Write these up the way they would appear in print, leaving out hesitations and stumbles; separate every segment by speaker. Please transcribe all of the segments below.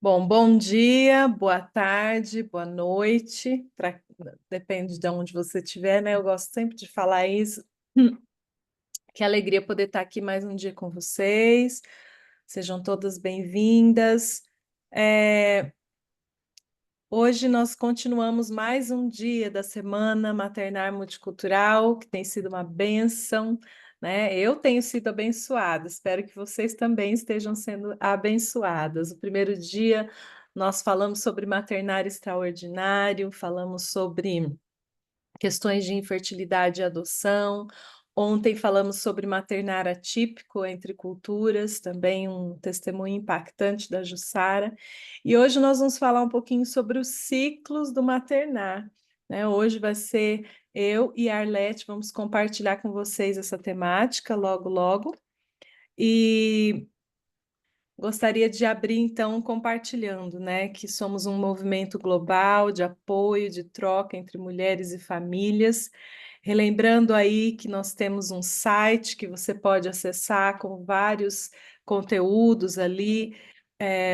Speaker 1: Bom, bom dia, boa tarde, boa noite, depende de onde você estiver, né? Eu gosto sempre de falar isso. Que alegria poder estar aqui mais um dia com vocês. Sejam todas bem-vindas. É, Hoje nós continuamos mais um dia da Semana Maternar Multicultural, que tem sido uma bênção, né? Eu tenho sido abençoada, espero que vocês também estejam sendo abençoadas. O primeiro dia nós falamos sobre maternário extraordinário, falamos sobre questões de infertilidade e adoção. Ontem falamos sobre maternar atípico entre culturas, também um testemunho impactante da Jussara. E hoje nós vamos falar um pouquinho sobre os ciclos do maternar, né? Hoje vai ser eu e a Arlete, vamos compartilhar com vocês essa temática logo, logo. E gostaria de abrir, então, compartilhando, né, que somos um movimento global de apoio, de troca entre mulheres e famílias. Relembrando aí que nós temos um site que você pode acessar com vários conteúdos ali.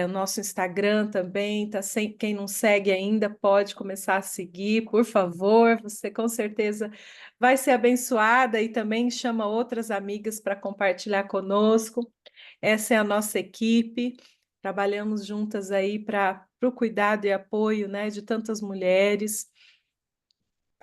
Speaker 1: O nosso Instagram também, tá sem, quem não segue ainda pode começar a seguir, por favor. Você com certeza vai ser abençoada e também chama outras amigas para compartilhar conosco. Essa é a nossa equipe, trabalhamos juntas aí para o cuidado e apoio, né, de tantas mulheres.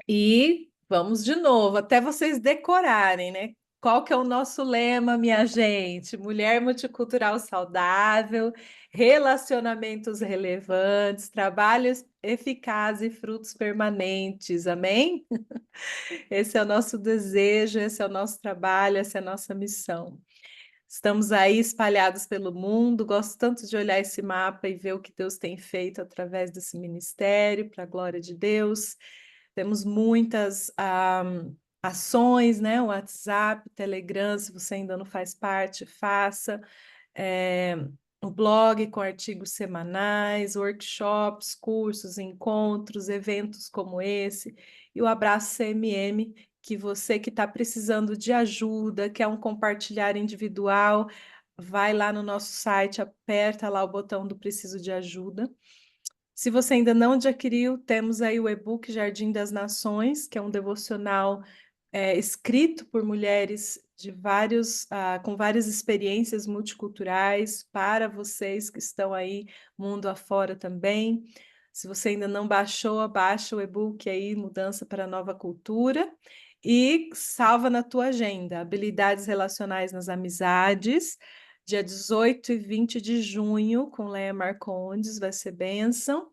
Speaker 1: E vamos de novo, até vocês decorarem, né? Qual que é o nosso lema, minha gente? Mulher multicultural saudável, relacionamentos relevantes, trabalhos eficazes e frutos permanentes. Amém? Esse é o nosso desejo, esse é o nosso trabalho, essa é a nossa missão. Estamos aí espalhados pelo mundo. Gosto tanto de olhar esse mapa e ver o que Deus tem feito através desse ministério, para a glória de Deus. Temos muitas ações, né? O WhatsApp, Telegram, se você ainda não faz parte, faça. É, o blog com artigos semanais, workshops, cursos, encontros, eventos como esse. E o Abraço CMM, que você que está precisando de ajuda, quer um compartilhar individual, vai lá no nosso site, aperta lá o botão do Preciso de Ajuda. Se você ainda não adquiriu, temos aí o e-book Jardim das Nações, que é um devocional escrito por mulheres de com várias experiências multiculturais para vocês que estão aí mundo afora também. Se você ainda não baixou, baixa o e-book aí, Mudança para a Nova Cultura, e salva na tua agenda, Habilidades Relacionais nas Amizades, dia 18 e 20 de junho, com Leia Marcondes, vai ser bênção.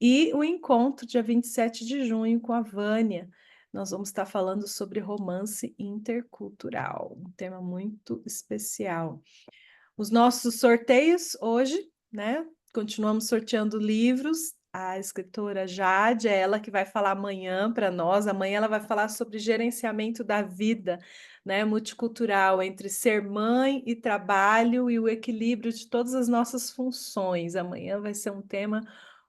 Speaker 1: E o encontro, dia 27 de junho, com a Vânia. Nós vamos estar falando sobre romance intercultural, um tema muito especial. Os nossos sorteios hoje, né? Continuamos sorteando livros. A escritora Jade, é ela que vai falar amanhã para nós. Amanhã ela vai falar sobre gerenciamento da vida, né, multicultural, entre ser mãe e trabalho e o equilíbrio de todas as nossas funções. Amanhã vai ser um tema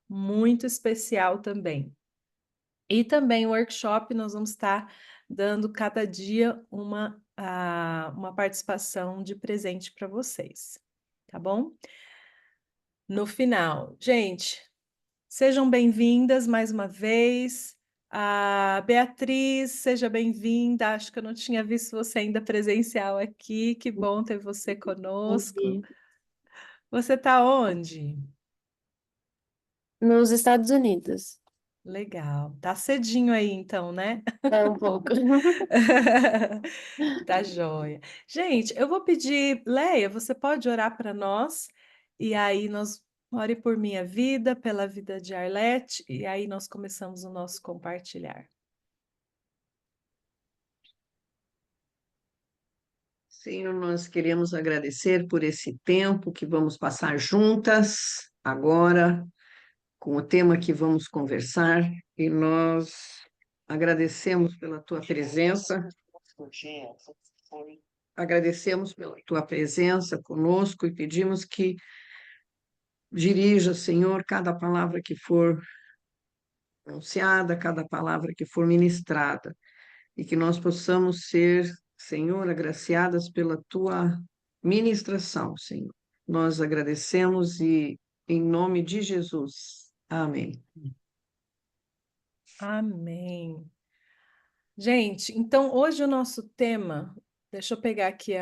Speaker 1: muito especial também. E também o workshop, nós vamos estar dando cada dia uma participação de presente para vocês, tá bom? No final, gente, sejam bem-vindas mais uma vez. A Beatriz, seja bem-vinda. Acho que eu não tinha visto você ainda presencial aqui. Que bom ter você
Speaker 2: Bom
Speaker 1: conosco.
Speaker 2: dia.
Speaker 1: Você está onde?
Speaker 2: Nos Estados Unidos.
Speaker 1: Legal. Tá cedinho aí, então, né?
Speaker 2: É um pouco.
Speaker 1: Tá joia. Gente, eu vou pedir, Leia, você pode orar para nós? E aí nós ore por minha vida, pela vida de Arlete, e aí nós começamos o nosso compartilhar.
Speaker 3: Senhor, nós queremos agradecer por esse tempo que vamos passar juntas agora, com o tema que vamos conversar, e nós agradecemos pela tua presença, agradecemos pela tua presença conosco e pedimos que dirija, Senhor, cada palavra que for anunciada, cada palavra que for ministrada, e que nós possamos ser, Senhor, agraciadas pela tua ministração, Senhor. Nós agradecemos e em nome de Jesus. Amém.
Speaker 1: Amém. Gente, então hoje o nosso tema, deixa eu pegar aqui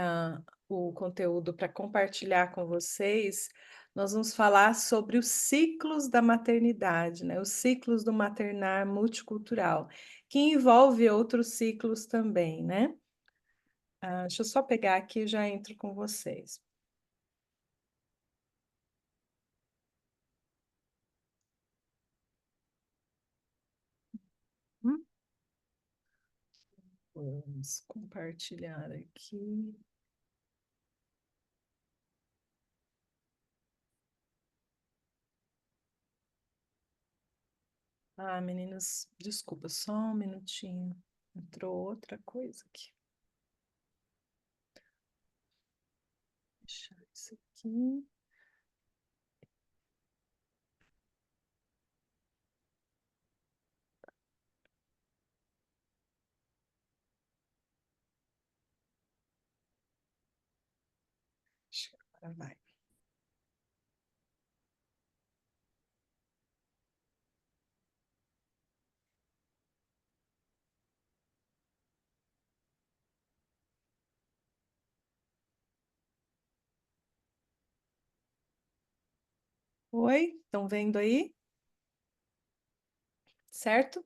Speaker 1: o conteúdo para compartilhar com vocês. Nós vamos falar sobre os ciclos da maternidade, né? Os ciclos do maternar multicultural, que envolve outros ciclos também, né? Deixa eu só pegar aqui e já entro com vocês. Hum? Vamos compartilhar aqui. Meninas, desculpa, só um minutinho. Entrou outra coisa aqui. Deixar isso aqui. Acho que agora vai. Oi, estão vendo aí? Certo?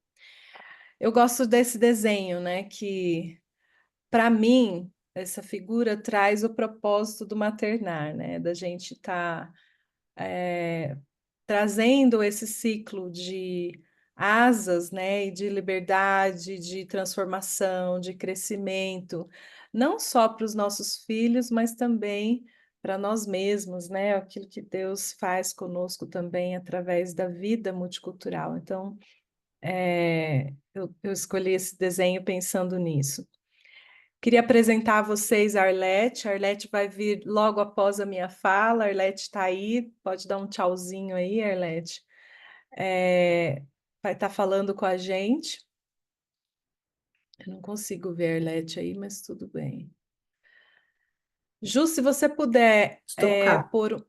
Speaker 1: Eu gosto desse desenho, né? Que, para mim, essa figura traz o propósito do maternar, né? Da gente estar trazendo esse ciclo de asas, né? E de liberdade, de transformação, de crescimento, não só para os nossos filhos, mas também para nós mesmos, né? Aquilo que Deus faz conosco também através da vida multicultural. Então, eu escolhi esse desenho pensando nisso. Queria apresentar a vocês a Arlete. A Arlete vai vir logo após a minha fala. A Arlete está aí, pode dar um tchauzinho aí, Arlete. Vai estar falando com a gente. Eu não consigo ver a Arlete aí, mas tudo bem. Ju, se você puder
Speaker 3: Estou cá.
Speaker 1: pôr.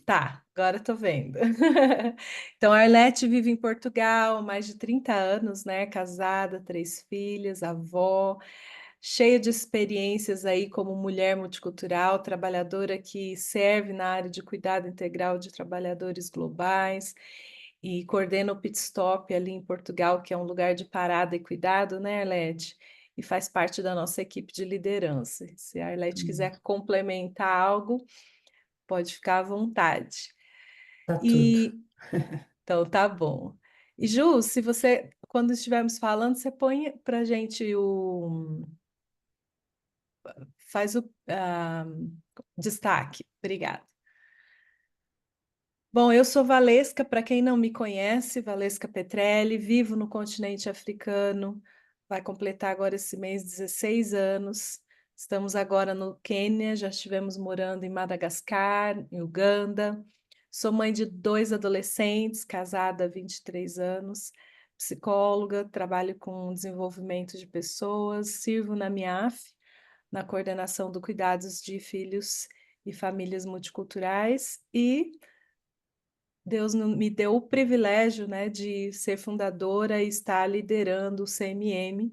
Speaker 1: Tá, agora estou vendo. Então, a Arlete vive em Portugal, mais de 30 anos, né? Casada, 3 filhas, avó, cheia de experiências aí como mulher multicultural, trabalhadora que serve na área de cuidado integral de trabalhadores globais e coordena o Pit Stop ali em Portugal, que é um lugar de parada e cuidado, né, Arlete? E faz parte da nossa equipe de liderança. Se a Arlete quiser complementar algo, pode ficar à vontade.
Speaker 4: Tá tudo.
Speaker 1: E então tá bom. E Ju, se você, quando estivermos falando, você põe para gente faz o destaque. Obrigada. Bom, eu sou Valesca, para quem não me conhece, Valesca Petrelli, vivo no continente africano, vai completar agora esse mês 16 anos. Estamos agora no Quênia, já estivemos morando em Madagascar, em Uganda. Sou mãe de 2 adolescentes, casada há 23 anos, psicóloga, trabalho com desenvolvimento de pessoas, sirvo na MIAF, na coordenação do cuidados de filhos e famílias multiculturais e Deus me deu o privilégio, né, de ser fundadora e estar liderando o CMM,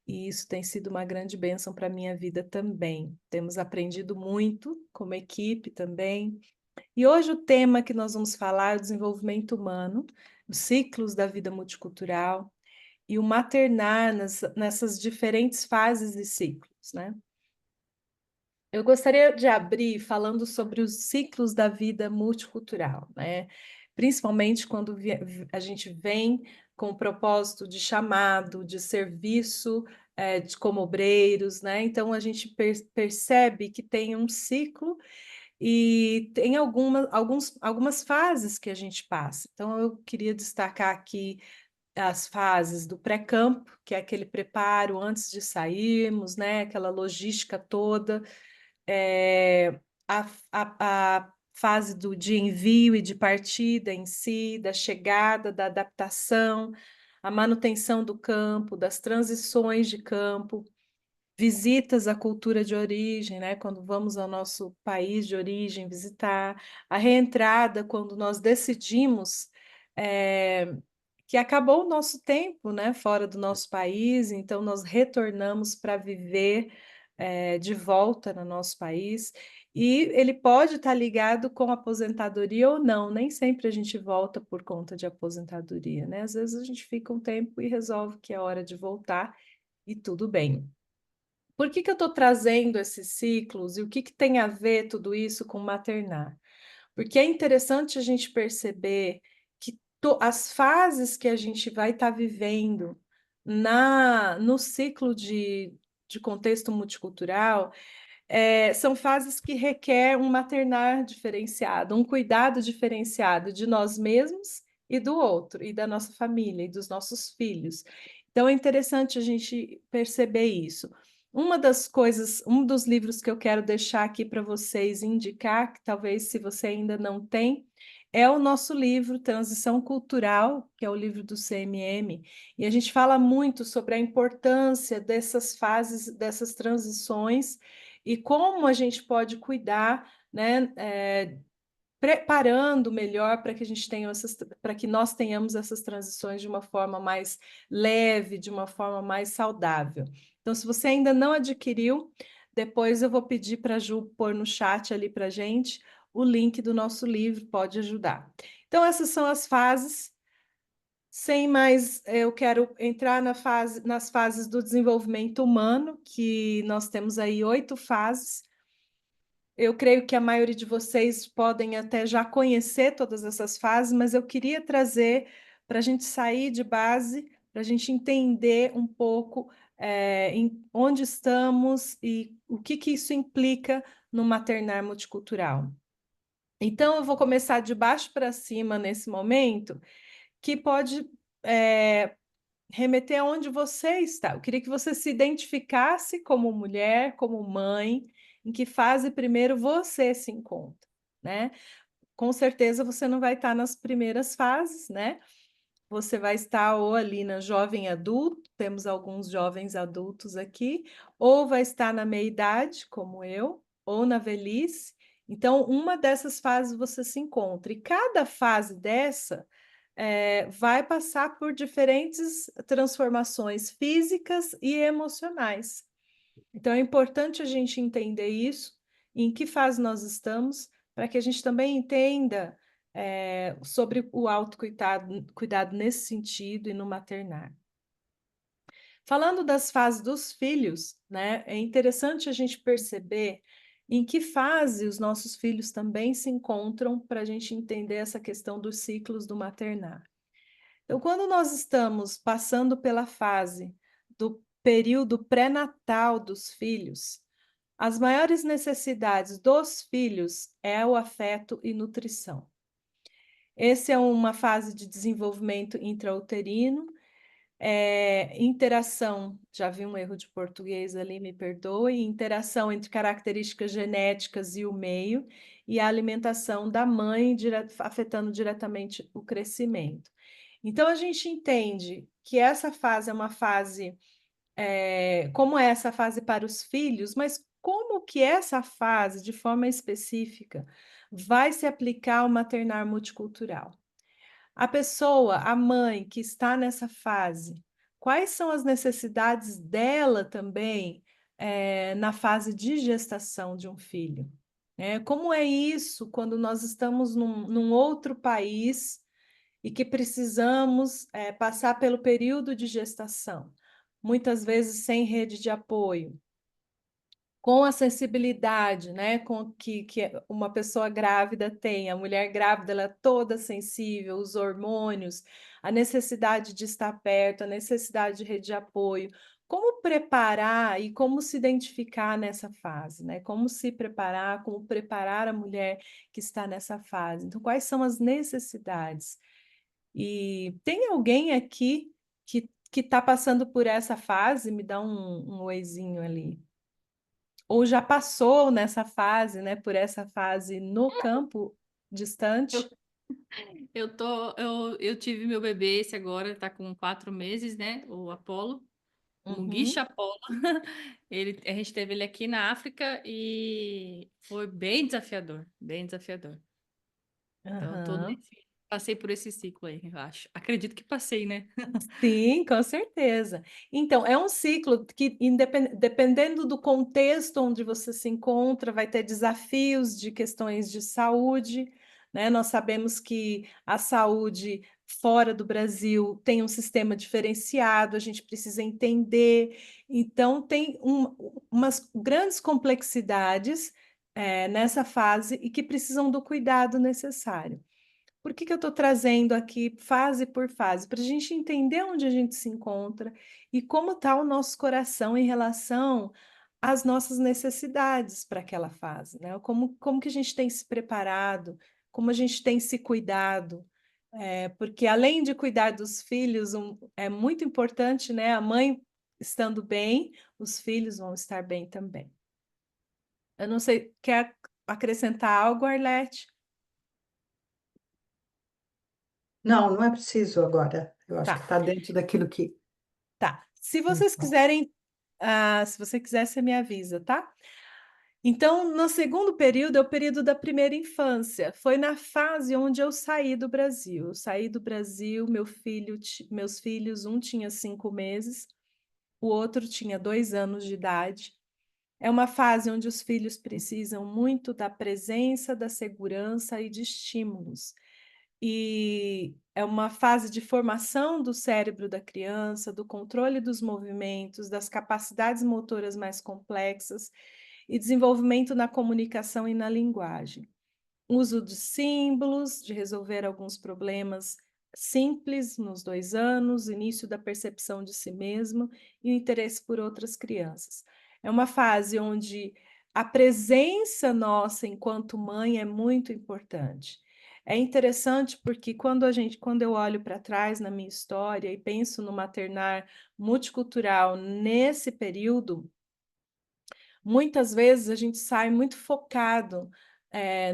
Speaker 1: e isso tem sido uma grande bênção para a minha vida também. Temos aprendido muito como equipe também. E hoje o tema que nós vamos falar é o desenvolvimento humano, os ciclos da vida multicultural e o maternar nessas diferentes fases e ciclos, né? Eu gostaria de abrir falando sobre os ciclos da vida multicultural, né? Principalmente quando a gente vem com o propósito de chamado, de serviço, como obreiros, né? Então a gente percebe que tem um ciclo e tem algumas fases que a gente passa. Então eu queria destacar aqui as fases do pré-campo, que é aquele preparo antes de sairmos, né? Aquela logística toda é, a fase de envio e de partida em si, da chegada, da adaptação, a manutenção do campo, das transições de campo, visitas à cultura de origem, né? Quando vamos ao nosso país de origem visitar, a reentrada, quando nós decidimos que acabou o nosso tempo, né? Fora do nosso país, então nós retornamos para viver de volta no nosso país. E ele pode estar ligado com aposentadoria ou não, nem sempre a gente volta por conta de aposentadoria, né? Às vezes a gente fica um tempo e resolve que é hora de voltar e tudo bem. Por que que eu estou trazendo esses ciclos e o que que tem a ver tudo isso com maternar? Porque é interessante a gente perceber que as fases que a gente vai estar vivendo no ciclo de contexto multicultural são fases que requer um maternar diferenciado, um cuidado diferenciado de nós mesmos e do outro, e da nossa família, e dos nossos filhos. Então é interessante a gente perceber isso. Uma das coisas, um dos livros que eu quero deixar aqui para vocês indicar, que talvez se você ainda não tem, é o nosso livro Transição Cultural, que é o livro do CMM, e a gente fala muito sobre a importância dessas fases, dessas transições e como a gente pode cuidar, né, preparando melhor para que a gente tenha para que nós tenhamos essas transições de uma forma mais leve, de uma forma mais saudável. Então, se você ainda não adquiriu, depois eu vou pedir para a Ju pôr no chat ali para a gente o link do nosso livro, pode ajudar. Então, essas são as fases. Sem mais, eu quero entrar nas fases do desenvolvimento humano, que nós temos aí 8 fases. Eu creio que a maioria de vocês podem até já conhecer todas essas fases, mas eu queria trazer para a gente sair de base, para a gente entender um pouco em onde estamos e o que que isso implica no maternar multicultural. Então, eu vou começar de baixo para cima nesse momento, que pode remeter aonde você está. Eu queria que você se identificasse como mulher, como mãe, em que fase primeiro você se encontra, né? Com certeza você não vai estar nas primeiras fases, né? Você vai estar ou ali na jovem adulto, temos alguns jovens adultos aqui, ou vai estar na meia-idade, como eu, ou na velhice. Então, uma dessas fases você se encontra. E cada fase dessa vai passar por diferentes transformações físicas e emocionais. Então, é importante a gente entender isso, em que fase nós estamos, para que a gente também entenda sobre o cuidado nesse sentido e no maternar. Falando das fases dos filhos, né, é interessante a gente perceber em que fase os nossos filhos também se encontram para a gente entender essa questão dos ciclos do maternar. Então, quando nós estamos passando pela fase do período pré-natal dos filhos, as maiores necessidades dos filhos é o afeto e nutrição. Essa é uma fase de desenvolvimento intrauterino, interação, já vi um erro de português ali, me perdoe, interação entre características genéticas e o meio, e a alimentação da mãe afetando diretamente o crescimento. Então, a gente entende que essa fase é uma fase, como é essa fase para os filhos, mas como que essa fase, de forma específica, vai se aplicar ao maternar multicultural? A pessoa, a mãe que está nessa fase, quais são as necessidades dela também na fase de gestação de um filho? Como é isso quando nós estamos num outro país e que precisamos passar pelo período de gestação, muitas vezes sem rede de apoio, com a sensibilidade, né, com que uma pessoa grávida tem, a mulher grávida ela é toda sensível, os hormônios, a necessidade de estar perto, a necessidade de rede de apoio. Como preparar e como se identificar nessa fase, né? Como se preparar, como preparar a mulher que está nessa fase. Então, quais são as necessidades? E tem alguém aqui que está passando por essa fase? Me dá um oizinho ali. Ou já passou nessa fase, né? Por essa fase no campo distante?
Speaker 2: Eu tive meu bebê, esse agora tá com 4 meses, né? O Apolo.
Speaker 4: O
Speaker 1: Uhum.
Speaker 4: Mugisha Apollo. A gente teve ele aqui na África e foi bem desafiador, bem desafiador. Então,
Speaker 1: Aham.
Speaker 4: passei por esse ciclo aí, eu acho. Acredito que passei, né?
Speaker 1: Sim, com certeza. Então, é um ciclo que, dependendo do contexto onde você se encontra, vai ter desafios de questões de saúde, né? Nós sabemos que a saúde fora do Brasil tem um sistema diferenciado, a gente precisa entender. Então, tem umas grandes complexidades, nessa fase e que precisam do cuidado necessário. Por que que eu estou trazendo aqui fase por fase? Para a gente entender onde a gente se encontra e como está o nosso coração em relação às nossas necessidades para aquela fase, né? Como que a gente tem se preparado, como a gente tem se cuidado, porque além de cuidar dos filhos, é muito importante, né? A mãe estando bem, os filhos vão estar bem também. Eu não sei, quer acrescentar algo, Arlete?
Speaker 5: Não, não é preciso agora. Eu acho que
Speaker 1: Tá.
Speaker 5: está dentro daquilo que.
Speaker 1: Tá. Se vocês quiserem, se você quiser, você me avisa, tá? Então, no segundo período, é o período da primeira infância. Foi na fase onde eu saí do Brasil. Eu saí do Brasil, meus filhos, um tinha 5 meses, o outro tinha 2 anos de idade. É uma fase onde os filhos precisam muito da presença, da segurança e de estímulos. E é uma fase de formação do cérebro da criança, do controle dos movimentos, das capacidades motoras mais complexas e desenvolvimento na comunicação e na linguagem. Uso de símbolos, de resolver alguns problemas simples nos 2 anos, início da percepção de si mesmo e o interesse por outras crianças. É uma fase onde a presença nossa enquanto mãe é muito importante. É interessante porque quando eu olho para trás na minha história e penso no maternar multicultural nesse período, muitas vezes a gente sai muito focado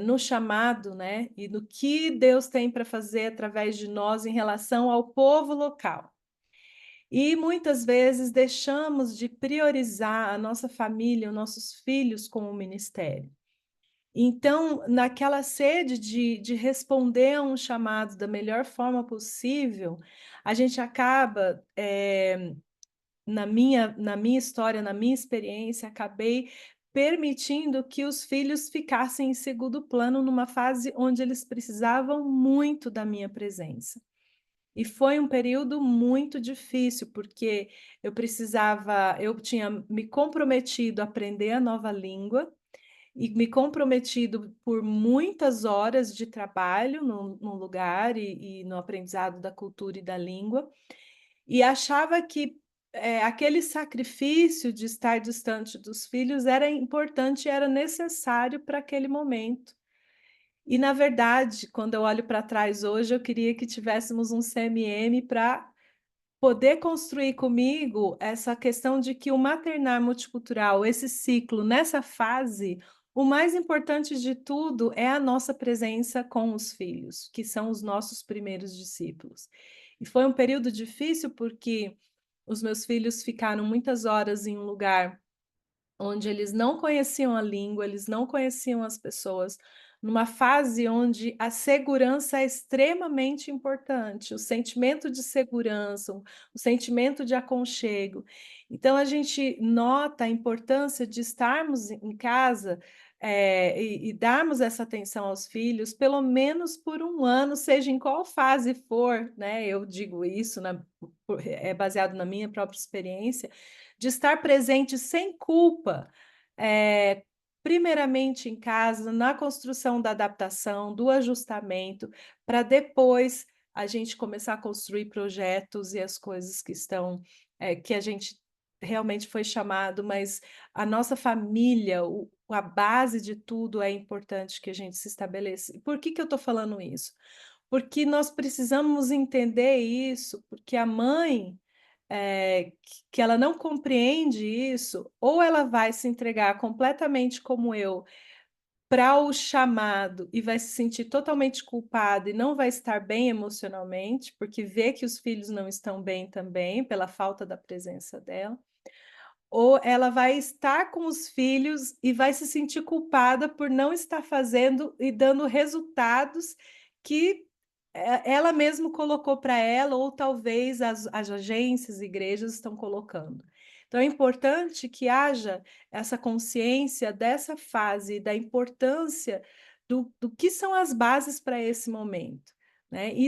Speaker 1: no chamado, né? E no que Deus tem para fazer através de nós em relação ao povo local. E muitas vezes deixamos de priorizar a nossa família, os nossos filhos como ministério. Então, naquela sede de responder a um chamado da melhor forma possível, a gente acaba, na minha história, na minha experiência, acabei permitindo que os filhos ficassem em segundo plano numa fase onde eles precisavam muito da minha presença. E foi um período muito difícil, porque eu tinha me comprometido a aprender a nova língua e me comprometido por muitas horas de trabalho no lugar e no aprendizado da cultura e da língua, e achava que aquele sacrifício de estar distante dos filhos era importante, era necessário para aquele momento. E, na verdade, quando eu olho para trás hoje, eu queria que tivéssemos um CMM para poder construir comigo essa questão de que o maternar multicultural, esse ciclo, nessa fase, o mais importante de tudo é a nossa presença com os filhos, que são os nossos primeiros discípulos. E foi um período difícil porque os meus filhos ficaram muitas horas em um lugar onde eles não conheciam a língua, eles não conheciam as pessoas, numa fase onde a segurança é extremamente importante, o sentimento de segurança, o sentimento de aconchego. Então, a gente nota a importância de estarmos em casa, e darmos essa atenção aos filhos, pelo menos por um ano, seja em qual fase for, né? Eu digo isso, é baseado na minha própria experiência de estar presente sem culpa, primeiramente em casa, na construção da adaptação, do ajustamento, para depois a gente começar a construir projetos e as coisas que estão, que a gente realmente foi chamado, mas a nossa família, a base de tudo é importante que a gente se estabeleça. Por que que eu estou falando isso? Porque nós precisamos entender isso, porque a mãe que ela não compreende isso, ou ela vai se entregar completamente como eu, para o chamado e vai se sentir totalmente culpada e não vai estar bem emocionalmente, porque vê que os filhos não estão bem também, pela falta da presença dela, ou ela vai estar com os filhos e vai se sentir culpada por não estar fazendo e dando resultados que ela mesma colocou para ela, ou talvez as agências, igrejas estão colocando. Então, é importante que haja essa consciência dessa fase, da importância do que são as bases para esse momento, né? E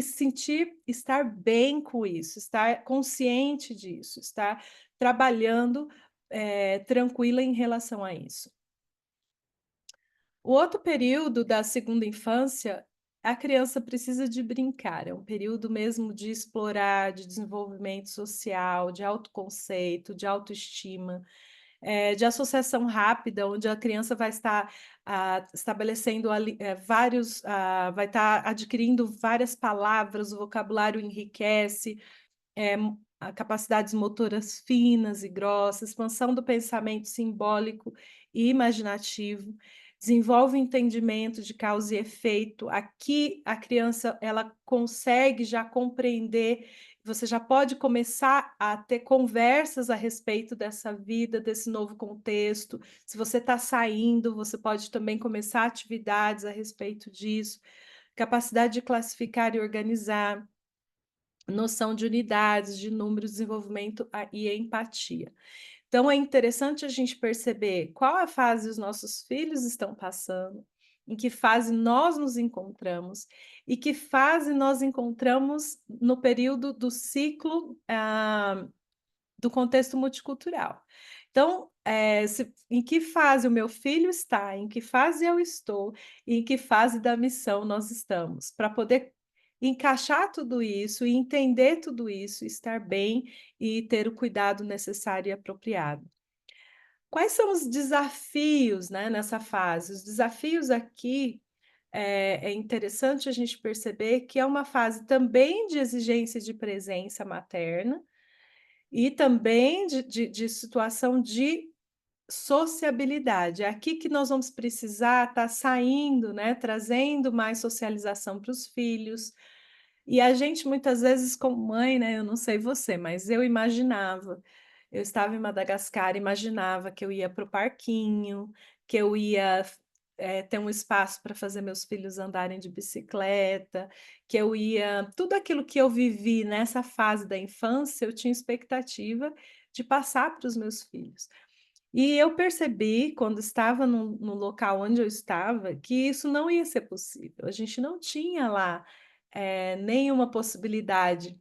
Speaker 1: estar bem com isso, estar consciente disso, estar trabalhando tranquila em relação a isso. O outro período da segunda infância, a criança precisa de brincar, é um período mesmo de explorar, de desenvolvimento social, de autoconceito, de autoestima, de associação rápida, onde a criança vai estar estabelecendo vai estar adquirindo várias palavras, o vocabulário enriquece, capacidades motoras finas e grossas, expansão do pensamento simbólico e imaginativo, desenvolve entendimento de causa e efeito. Aqui a criança ela consegue já compreender, você já pode começar a ter conversas a respeito dessa vida, desse novo contexto. Se você está saindo, você pode também começar atividades a respeito disso. Capacidade de classificar e organizar, noção de unidades, de número, desenvolvimento e empatia. Então, é interessante a gente perceber qual a fase os nossos filhos estão passando, em que fase nós nos encontramos e que fase nós encontramos no período do ciclo do contexto multicultural. Então, em que fase o meu filho está, em que fase eu estou, e em que fase da missão nós estamos, para poder encaixar tudo isso e entender tudo isso, estar bem e ter o cuidado necessário e apropriado. Quais são os desafios, né, nessa fase? Os desafios aqui é interessante a gente perceber que é uma fase também de exigência de presença materna e também de situação de sociabilidade. É aqui que nós vamos precisar estar saindo, né, trazendo mais socialização para os filhos. E a gente, muitas vezes, como mãe, né, eu não sei você, mas eu estava em Madagascar, imaginava que eu ia para o parquinho, que eu ia ter um espaço para fazer meus filhos andarem de bicicleta, que eu ia. Tudo aquilo que eu vivi nessa fase da infância, eu tinha expectativa de passar para os meus filhos. E eu percebi, quando estava no local onde eu estava, que isso não ia ser possível. A gente não tinha lá nenhuma possibilidade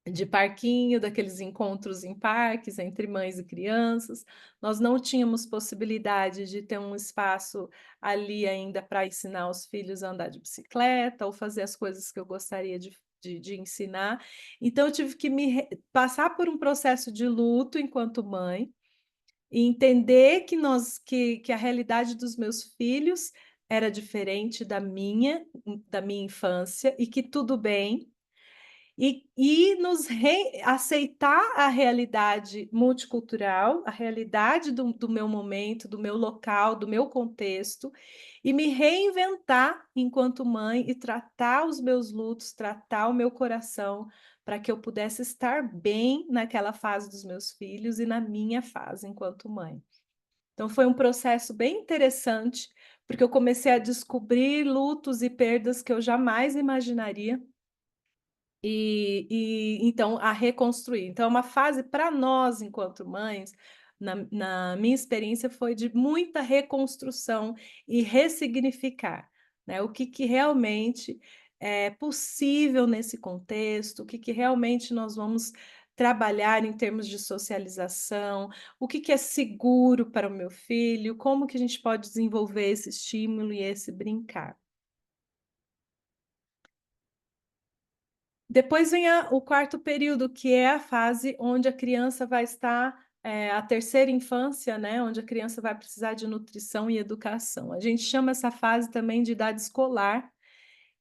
Speaker 1: de parquinho, daqueles encontros em parques entre mães e crianças. Nós não tínhamos possibilidade de ter um espaço ali ainda para ensinar os filhos a andar de bicicleta ou fazer as coisas que eu gostaria de ensinar. Então, eu tive que passar por um processo de luto enquanto mãe e entender que a realidade dos meus filhos era diferente da minha infância, e que tudo bem, e aceitar a realidade multicultural, a realidade do meu momento, do meu local, do meu contexto, e me reinventar enquanto mãe e tratar os meus lutos, tratar o meu coração, para que eu pudesse estar bem naquela fase dos meus filhos e na minha fase enquanto mãe. Então, foi um processo bem interessante, porque eu comecei a descobrir lutos e perdas que eu jamais imaginaria, e então a reconstruir. Então, é uma fase para nós, enquanto mães, na minha experiência, foi de muita reconstrução e ressignificar, né? O que realmente é possível nesse contexto, o que realmente nós vamos trabalhar em termos de socialização, o que é seguro para o meu filho, como que a gente pode desenvolver esse estímulo e esse brincar. Depois vem o quarto período, que é a fase onde a criança vai estar, a terceira infância, né? Onde a criança vai precisar de nutrição e educação. A gente chama essa fase também de idade escolar,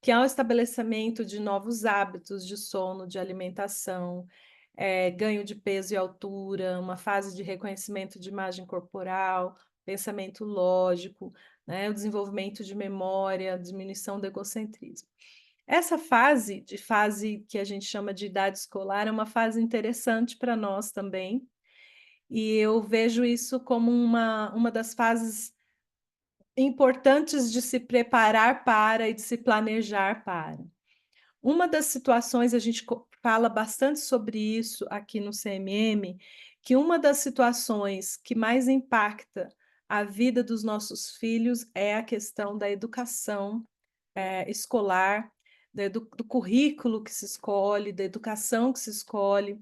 Speaker 1: que é o estabelecimento de novos hábitos de sono, de alimentação, ganho de peso e altura, uma fase de reconhecimento de imagem corporal, pensamento lógico, né? O desenvolvimento de memória, diminuição do egocentrismo. Essa fase que a gente chama de idade escolar é uma fase interessante para nós também, e eu vejo isso como uma das fases importantes de se preparar para e de se planejar para. Uma das situações, a gente fala bastante sobre isso aqui no CMM, que uma das situações que mais impacta a vida dos nossos filhos é a questão da educação escolar, do currículo que se escolhe, da educação que se escolhe,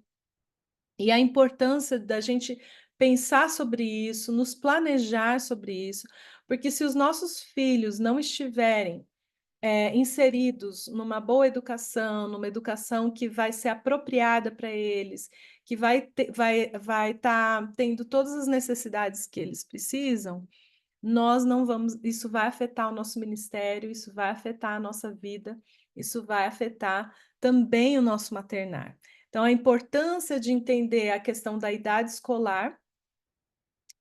Speaker 1: e a importância da gente pensar sobre isso, nos planejar sobre isso, porque se os nossos filhos não estiverem inseridos numa boa educação, numa educação que vai ser apropriada para eles, que vai estar tendo todas as necessidades que eles precisam, nós não vamos, isso vai afetar o nosso ministério, isso vai afetar a nossa vida, isso vai afetar também o nosso maternar. Então, a importância de entender a questão da idade escolar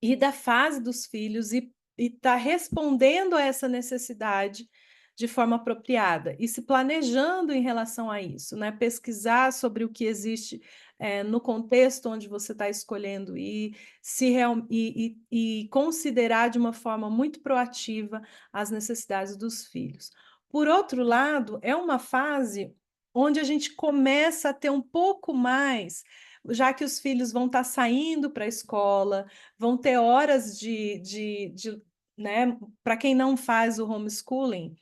Speaker 1: e da fase dos filhos e estar respondendo a essa necessidade de forma apropriada e se planejando em relação a isso, né? Pesquisar sobre o que existe no contexto onde você está escolhendo ir, e considerar de uma forma muito proativa as necessidades dos filhos. Por outro lado, é uma fase onde a gente começa a ter um pouco mais, já que os filhos vão estar saindo para a escola, vão ter horas né? Para quem não faz o homeschooling,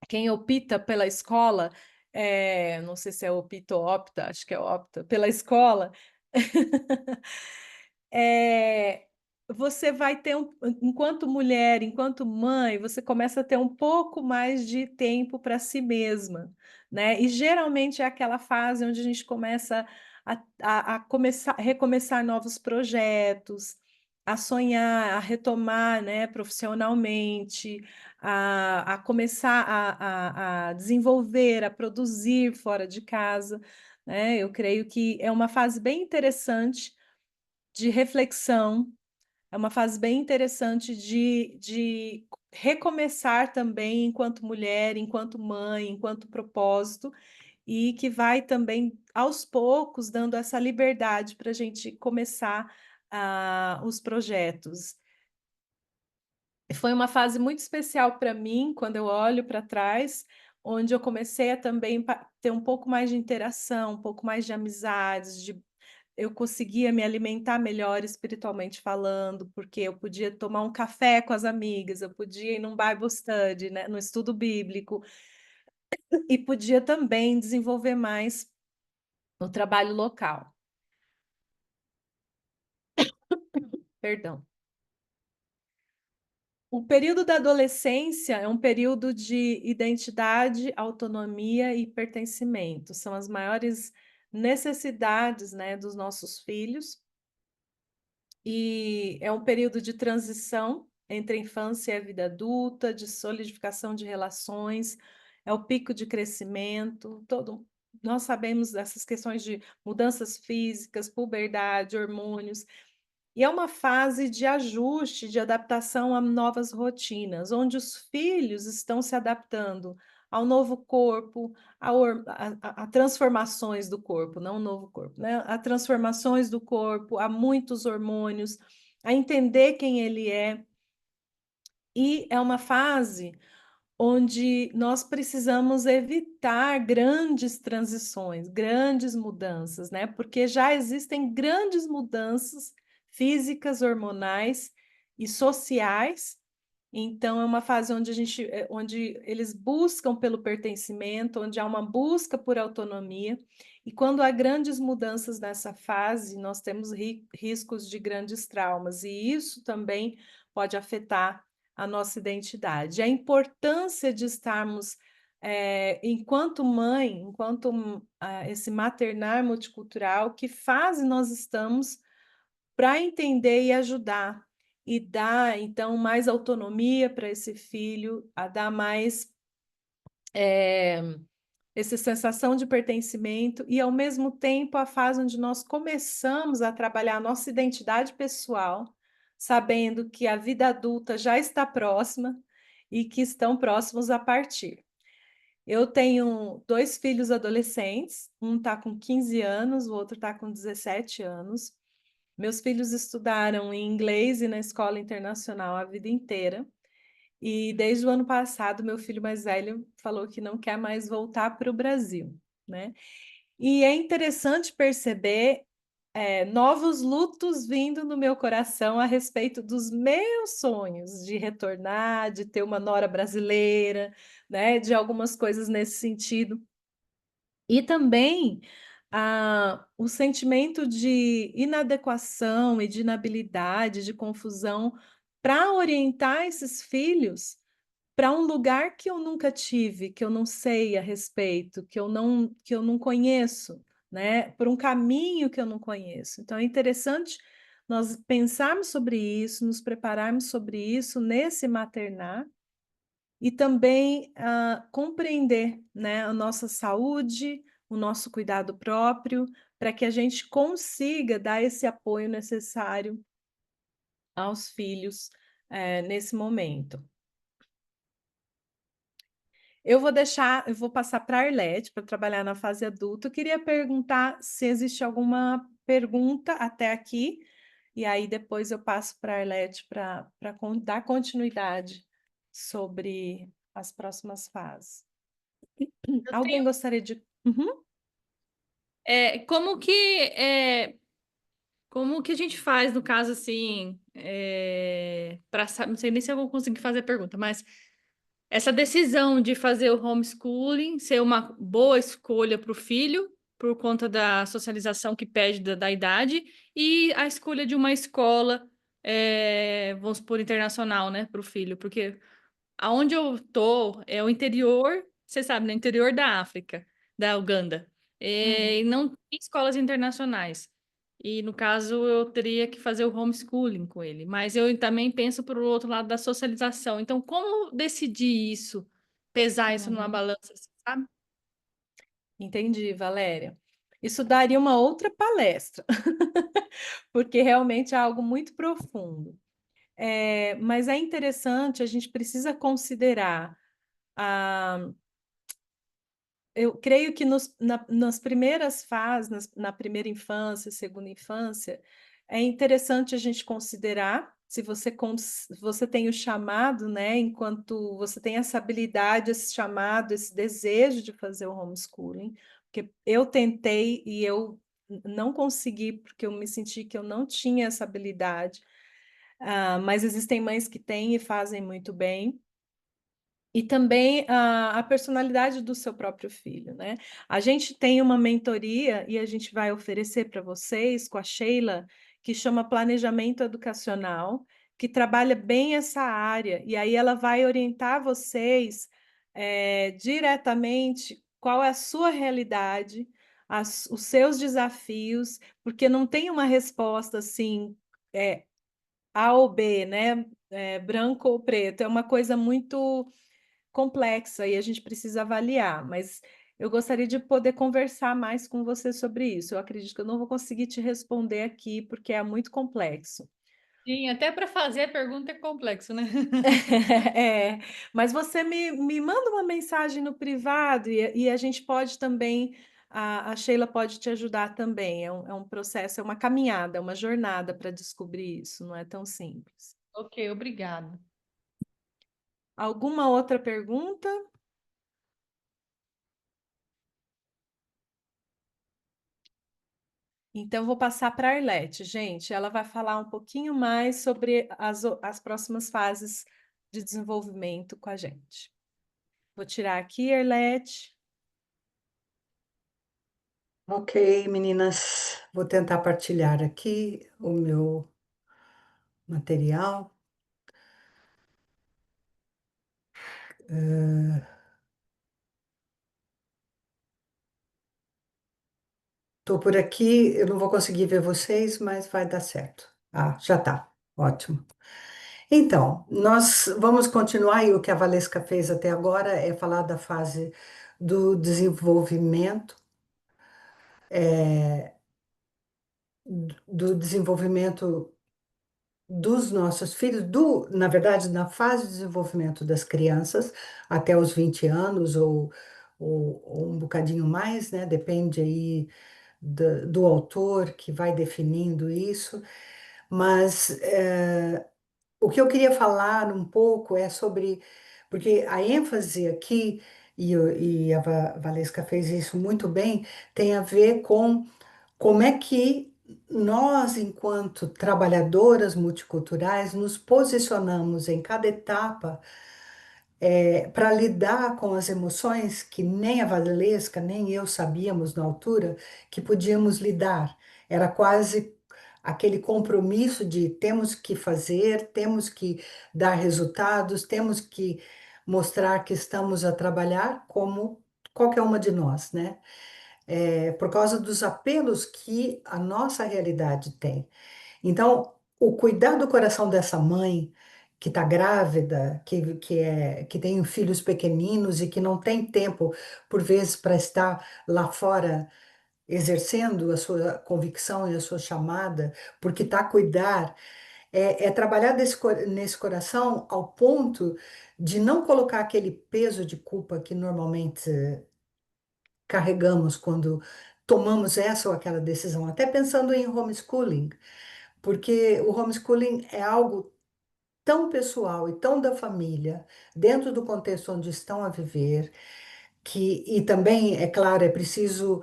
Speaker 1: quem opta pela escola, não sei se é opta ou opta, acho que é opta, pela escola, você vai ter, enquanto mulher, enquanto mãe, você começa a ter um pouco mais de tempo para si mesma, né? E geralmente é aquela fase onde a gente começa a recomeçar novos projetos, a sonhar, a retomar, né, profissionalmente, a começar a desenvolver, a produzir fora de casa, né? Eu creio que é uma fase bem interessante de reflexão, é uma fase bem interessante de recomeçar também enquanto mulher, enquanto mãe, enquanto propósito, e que vai também, aos poucos, dando essa liberdade para a gente começar os projetos. Foi uma fase muito especial para mim, quando eu olho para trás, onde eu comecei a também ter um pouco mais de interação, um pouco mais de amizades, eu conseguia me alimentar melhor espiritualmente falando, porque eu podia tomar um café com as amigas, eu podia ir num Bible study, né, no estudo bíblico, e podia também desenvolver mais no trabalho local. Perdão. O período da adolescência é um período de identidade, autonomia e pertencimento. São as maiores necessidades, né, dos nossos filhos. E é um período de transição entre a infância e a vida adulta, de solidificação de relações, é o pico de crescimento, nós sabemos dessas questões de mudanças físicas, puberdade, hormônios, e é uma fase de ajuste, de adaptação a novas rotinas, onde os filhos estão se adaptando ao novo corpo, a transformações do corpo, não um novo corpo, né? A transformações do corpo, a muitos hormônios, a entender quem ele é. E é uma fase onde nós precisamos evitar grandes transições, grandes mudanças, né? Porque já existem grandes mudanças físicas, hormonais e sociais. Então, é uma fase onde eles buscam pelo pertencimento, onde há uma busca por autonomia. E quando há grandes mudanças nessa fase, nós temos riscos de grandes traumas, e isso também pode afetar a nossa identidade. A importância de estarmos, enquanto mãe, enquanto esse maternar multicultural, que fase nós estamos para entender e ajudar e dar, então, mais autonomia para esse filho, a dar mais essa sensação de pertencimento e, ao mesmo tempo, a fase onde nós começamos a trabalhar a nossa identidade pessoal, sabendo que a vida adulta já está próxima e que estão próximos a partir. Eu tenho dois filhos adolescentes, um está com 15 anos, o outro está com 17 anos. Meus filhos estudaram em inglês e na escola internacional a vida inteira. E desde o ano passado, meu filho mais velho falou que não quer mais voltar para o Brasil, né? E é interessante perceber novos lutos vindo no meu coração a respeito dos meus sonhos de retornar, de ter uma nora brasileira, né? De algumas coisas nesse sentido. E também o sentimento de inadequação e de inabilidade, de confusão, para orientar esses filhos para um lugar que eu nunca tive, que eu não sei a respeito, que eu não conheço, né? Por um caminho que eu não conheço. Então é interessante nós pensarmos sobre isso, nos prepararmos sobre isso nesse maternar e também compreender, né, a nossa saúde, o nosso cuidado próprio, para que a gente consiga dar esse apoio necessário aos filhos nesse momento. Eu vou passar para a Arlete para trabalhar na fase adulta. Eu queria perguntar se existe alguma pergunta até aqui, e aí depois eu passo para a Arlete para dar continuidade sobre as próximas fases.
Speaker 4: Eu
Speaker 1: Alguém
Speaker 4: tenho,
Speaker 1: gostaria de. Uhum.
Speaker 4: é, como que é, como que a gente faz no caso assim, não sei nem se eu vou conseguir fazer a pergunta, mas essa decisão de fazer o homeschooling ser uma boa escolha para o filho, por conta da socialização que pede da idade, e a escolha de uma escola, vamos supor, internacional, né, para o filho, porque aonde eu tô é o interior, você sabe, no interior da África, da Uganda, e
Speaker 1: Uhum.
Speaker 4: não tem escolas internacionais. E no caso eu teria que fazer o homeschooling com ele, mas eu também penso por outro lado da socialização. Então, como decidir isso, pesar isso numa
Speaker 1: Uhum.
Speaker 4: balança, assim, sabe?
Speaker 1: Entendi, Valéria. Isso daria uma outra palestra, porque realmente é algo muito profundo. Mas é interessante, a gente precisa considerar a. Eu creio que nas primeiras fases, na primeira infância, segunda infância, é interessante a gente considerar se você tem o chamado, né? Enquanto você tem essa habilidade, esse chamado, esse desejo de fazer o homeschooling, porque eu tentei e eu não consegui, porque eu me senti que eu não tinha essa habilidade. Mas existem mães que têm e fazem muito bem. E também a personalidade do seu próprio filho, né? A gente tem uma mentoria e a gente vai oferecer para vocês com a Sheila, que chama Planejamento Educacional, que trabalha bem essa área, e aí ela vai orientar vocês diretamente qual é a sua realidade, os seus desafios, porque não tem uma resposta assim, A ou B, né? Branco ou preto, é uma coisa muito complexa e a gente precisa avaliar, mas eu gostaria de poder conversar mais com você sobre isso. Eu acredito que eu não vou conseguir te responder aqui porque é muito complexo.
Speaker 4: Sim, até para fazer a pergunta é complexo, né?
Speaker 1: É, mas você me manda uma mensagem no privado e a gente pode também, a Sheila pode te ajudar também. É um processo, é uma caminhada, é uma jornada para descobrir isso, não é tão simples.
Speaker 4: Ok, obrigada.
Speaker 1: Alguma outra pergunta? Então, vou passar para a Arlete, gente. Ela vai falar um pouquinho mais sobre as próximas fases de desenvolvimento com a gente. Vou tirar aqui, Arlete.
Speaker 5: Ok, meninas, vou tentar partilhar aqui o meu material. Estou por aqui, eu não vou conseguir ver vocês, mas vai dar certo. Ah, já tá, ótimo. Então, nós vamos continuar, e o que a Valesca fez até agora é falar da fase do desenvolvimento, do desenvolvimento dos nossos filhos, na verdade, na fase de desenvolvimento das crianças, até os 20 anos ou um bocadinho mais, né? Depende aí do autor que vai definindo isso, mas o que eu queria falar um pouco é sobre, porque a ênfase aqui, e a Valesca fez isso muito bem, tem a ver com como é que nós, enquanto trabalhadoras multiculturais, nos posicionamos em cada etapa para lidar com as emoções que nem a Valesca, nem eu sabíamos na altura que podíamos lidar. Era quase aquele compromisso de temos que fazer, temos que dar resultados, temos que mostrar que estamos a trabalhar como qualquer uma de nós, né? Por causa dos apelos que a nossa realidade tem. Então, o cuidar do coração dessa mãe que está grávida, que tem filhos pequeninos e que não tem tempo, por vezes, para estar lá fora exercendo a sua convicção e a sua chamada, porque está a cuidar, é trabalhar nesse coração ao ponto de não colocar aquele peso de culpa que normalmente carregamos quando tomamos essa ou aquela decisão, até pensando em homeschooling, porque o homeschooling é algo tão pessoal e tão da família, dentro do contexto onde estão a viver, e também, é claro, é preciso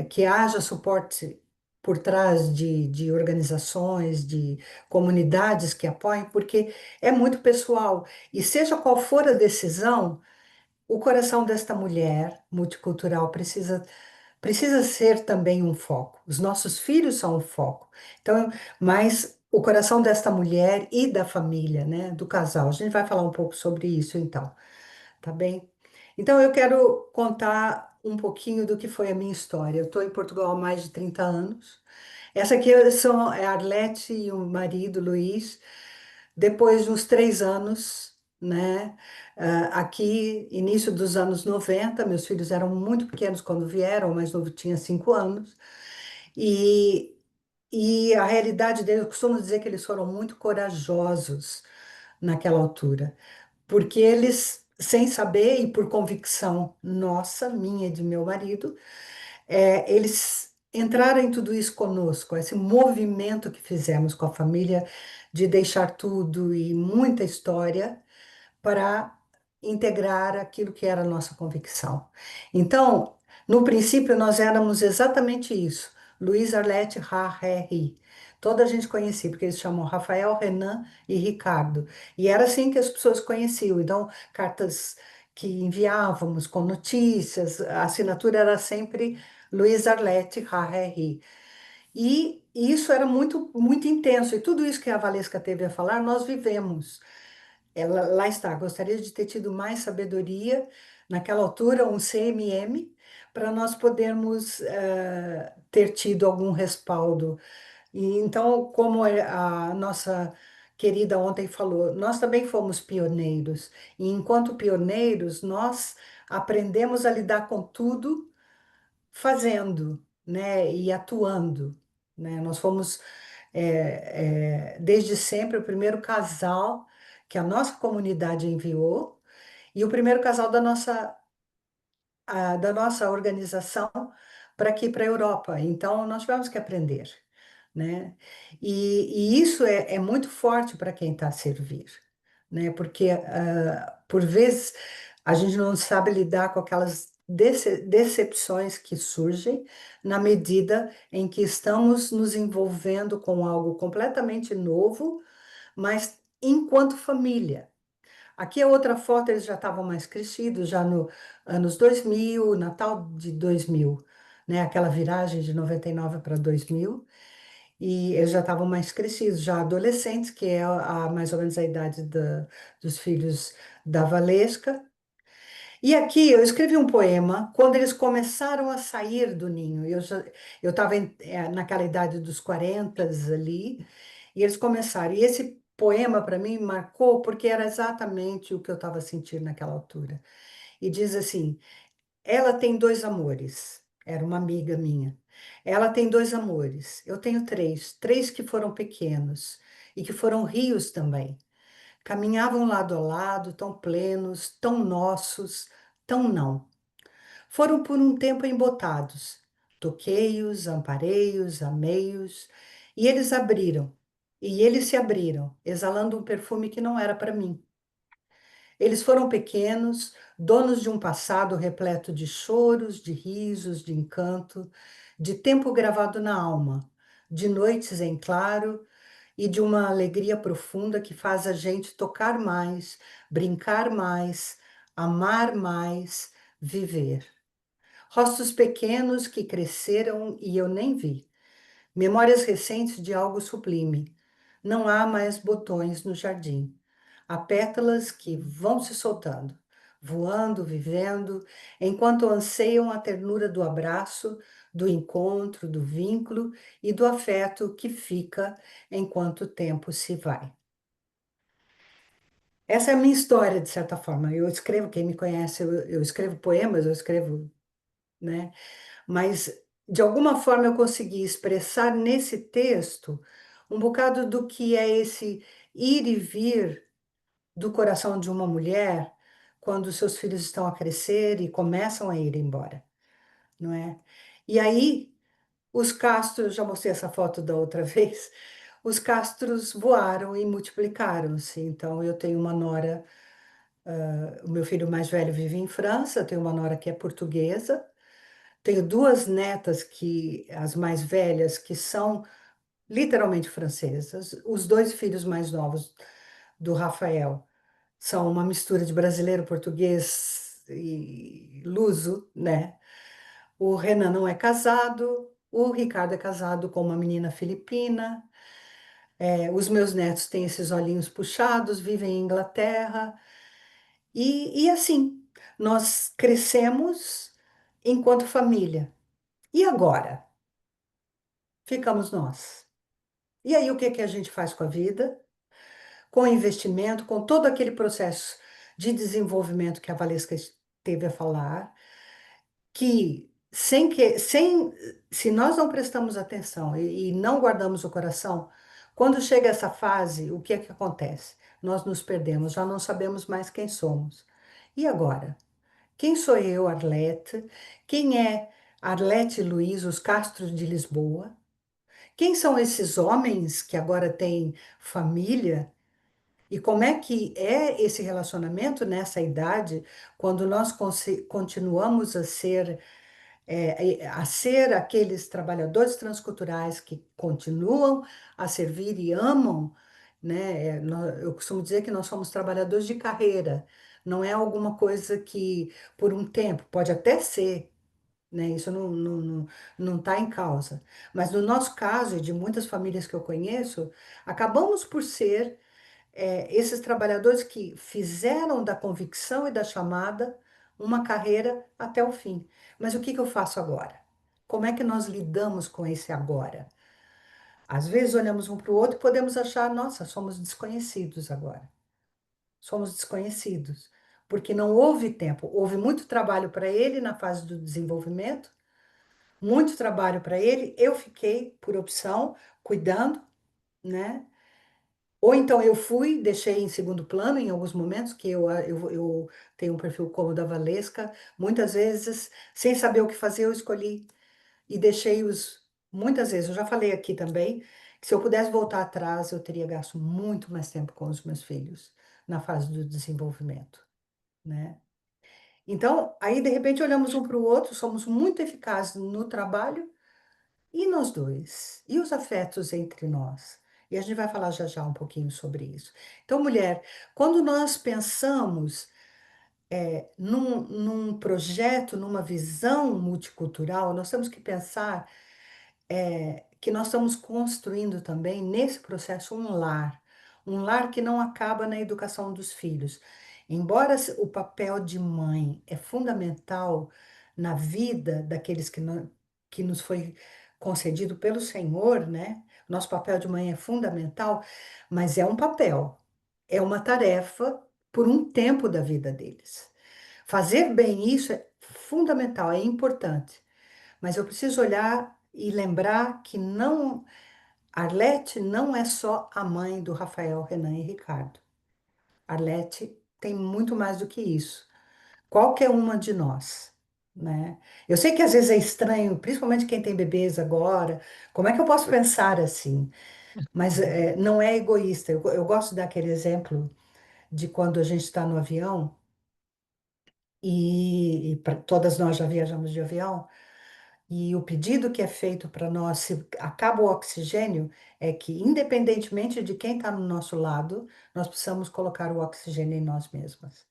Speaker 5: que haja suporte por trás de organizações, de comunidades que apoiem, porque é muito pessoal. E seja qual for a decisão, o coração desta mulher multicultural precisa ser também um foco. Os nossos filhos são um foco. Então, mas o coração desta mulher e da família, né, do casal. A gente vai falar um pouco sobre isso, então, tá bem? Então, eu quero contar um pouquinho do que foi a minha história. Eu estou em Portugal há mais de 30 anos. Essa aqui é a Arlete e o marido, Luiz. Depois de uns 3 anos, né? Aqui, início dos anos 90, meus filhos eram muito pequenos quando vieram, o mais novo tinha 5 anos. E, e a realidade deles, eu costumo dizer que eles foram muito corajosos naquela altura, porque eles, sem saber e por convicção nossa, minha e de meu marido, eles entraram em tudo isso conosco, esse movimento que fizemos com a família de deixar tudo e muita história para integrar aquilo que era a nossa convicção. Então, no princípio, nós éramos exatamente isso. Luiz, Arlete, Ra, Ré, Ri. Toda a gente conhecia, porque eles chamam Rafael, Renan e Ricardo. E era assim que as pessoas conheciam. Então, cartas que enviávamos com notícias, a assinatura era sempre Luiz, Arlete, Ra, Ré, Ri. E isso era muito, muito intenso. E tudo isso que a Valesca teve a falar, nós vivemos. Ela, lá está, gostaria de ter tido mais sabedoria, naquela altura, um CMM, para nós podermos ter tido algum respaldo. E então, como a nossa querida ontem falou, nós também fomos pioneiros. E enquanto pioneiros, nós aprendemos a lidar com tudo fazendo, né, e atuando, né? Nós fomos desde sempre o primeiro casal que a nossa comunidade enviou e o primeiro casal da nossa organização para aqui para a Europa. Então nós tivemos que aprender, né? E isso é muito forte para quem está a servir, né? Porque por vezes a gente não sabe lidar com aquelas decepções que surgem na medida em que estamos nos envolvendo com algo completamente novo, mas enquanto família. Aqui a outra foto, eles já estavam mais crescidos, já no anos 2000, Natal de 2000, né? Aquela viragem de 99 para 2000. E eles já estavam mais crescidos, já adolescentes, que é mais ou menos a idade dos filhos da Valesca. E aqui eu escrevi um poema quando eles começaram a sair do ninho. Eu estava naquela idade dos 40 ali, e eles começaram. E esse poema para mim marcou porque era exatamente o que eu estava sentindo naquela altura. E diz assim: ela tem dois amores. Era uma amiga minha. Ela tem dois amores. Eu tenho três que foram pequenos e que foram rios também. Caminhavam lado a lado, tão plenos, tão nossos, tão não. Foram por um tempo embotados, toquei-os, amparei-os, amei-os, e eles se abriram, exalando um perfume que não era para mim. Eles foram pequenos, donos de um passado repleto de choros, de risos, de encanto, de tempo gravado na alma, de noites em claro e de uma alegria profunda que faz a gente tocar mais, brincar mais, amar mais, viver. Rostos pequenos que cresceram e eu nem vi. Memórias recentes de algo sublime. Não há mais botões no jardim. Há pétalas que vão se soltando, voando, vivendo, enquanto anseiam a ternura do abraço, do encontro, do vínculo e do afeto que fica enquanto o tempo se vai. Essa é a minha história, de certa forma. Eu escrevo, quem me conhece, eu escrevo poemas, eu escrevo, né? Mas, de alguma forma, eu consegui expressar nesse texto um bocado do que é esse ir e vir do coração de uma mulher quando seus filhos estão a crescer e começam a ir embora, não é? E aí, os castros, eu já mostrei essa foto da outra vez, os castros voaram e multiplicaram-se. Então, eu tenho uma nora, o meu filho mais velho vive em França, eu tenho uma nora que é portuguesa, tenho duas netas que, as mais velhas, que são literalmente francesas. Os dois filhos mais novos do Rafael são uma mistura de brasileiro, português e luso, né? O Renan não é casado, o Ricardo é casado com uma menina filipina. Os meus netos têm esses olhinhos puxados, vivem em Inglaterra. E assim, nós crescemos enquanto família. E agora? Ficamos nós. E aí, o que que a gente faz com a vida? Com o investimento, com todo aquele processo de desenvolvimento que a Valesca teve a falar, se nós não prestamos atenção e não guardamos o coração, quando chega essa fase, o que é que acontece? Nós nos perdemos, já não sabemos mais quem somos. E agora? Quem sou eu, Arlete? Quem é Arlete Luiz, os Castros de Lisboa? Quem são esses homens que agora têm família? E como é que é esse relacionamento nessa idade, quando nós continuamos a ser aqueles trabalhadores transculturais que continuam a servir e amam, né? Eu costumo dizer que nós somos trabalhadores de carreira, não é alguma coisa que por um tempo, pode até ser, né? Isso não está em causa. Mas no nosso caso, e de muitas famílias que eu conheço, acabamos por ser esses trabalhadores que fizeram da convicção e da chamada uma carreira até o fim. Mas o que que eu faço agora? Como é que nós lidamos com esse agora? Às vezes olhamos um para o outro e podemos achar, nossa, somos desconhecidos agora. Somos desconhecidos. Porque não houve tempo, houve muito trabalho para ele na fase do desenvolvimento, muito trabalho para ele. Eu fiquei, por opção, cuidando, né? Ou então eu fui, deixei em segundo plano em alguns momentos, que eu tenho um perfil como o da Valesca, muitas vezes, sem saber o que fazer, eu escolhi e deixei-os, muitas vezes, eu já falei aqui também, que se eu pudesse voltar atrás, eu teria gasto muito mais tempo com os meus filhos, na fase do desenvolvimento, né? Então, aí de repente olhamos um para o outro, somos muito eficazes no trabalho, e nós dois? E os afetos entre nós? E a gente vai falar já já um pouquinho sobre isso. Então, mulher, quando nós pensamos num projeto, numa visão multicultural, nós temos que pensar que nós estamos construindo também nesse processo um lar que não acaba na educação dos filhos. Embora o papel de mãe é fundamental na vida daqueles que nos foi concedido pelo Senhor, né? Nosso papel de mãe é fundamental, mas é um papel, é uma tarefa por um tempo da vida deles. Fazer bem isso é fundamental, é importante. Mas eu preciso olhar e lembrar que não Arlete não é só a mãe do Rafael, Renan e Ricardo. Arlete tem muito mais do que isso. Qualquer uma de nós, né? Eu sei que às vezes é estranho, principalmente quem tem bebês agora, como é que eu posso pensar assim? Mas não é egoísta. Eu gosto daquele exemplo de quando a gente está no avião, e todas nós já viajamos de avião, e o pedido que é feito para nós, se acaba o oxigênio, é que, independentemente de quem está no nosso lado, nós precisamos colocar o oxigênio em nós mesmas,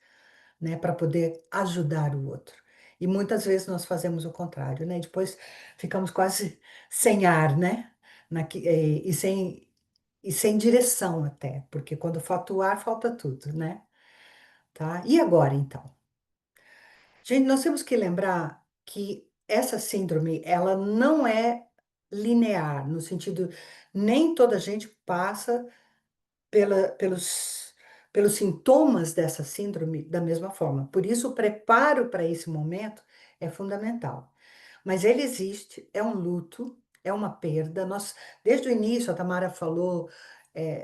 Speaker 5: né, para poder ajudar o outro. E muitas vezes nós fazemos o contrário, né? Depois ficamos quase sem ar, né? E sem direção até, porque quando falta o ar, falta tudo, né? Tá? E agora, então? Gente, nós temos que lembrar que essa síndrome, ela não é linear, no sentido, nem toda gente passa pelos sintomas dessa síndrome da mesma forma. Por isso, o preparo para esse momento é fundamental. Mas ele existe, é um luto, é uma perda. Desde o início, a Tamara falou,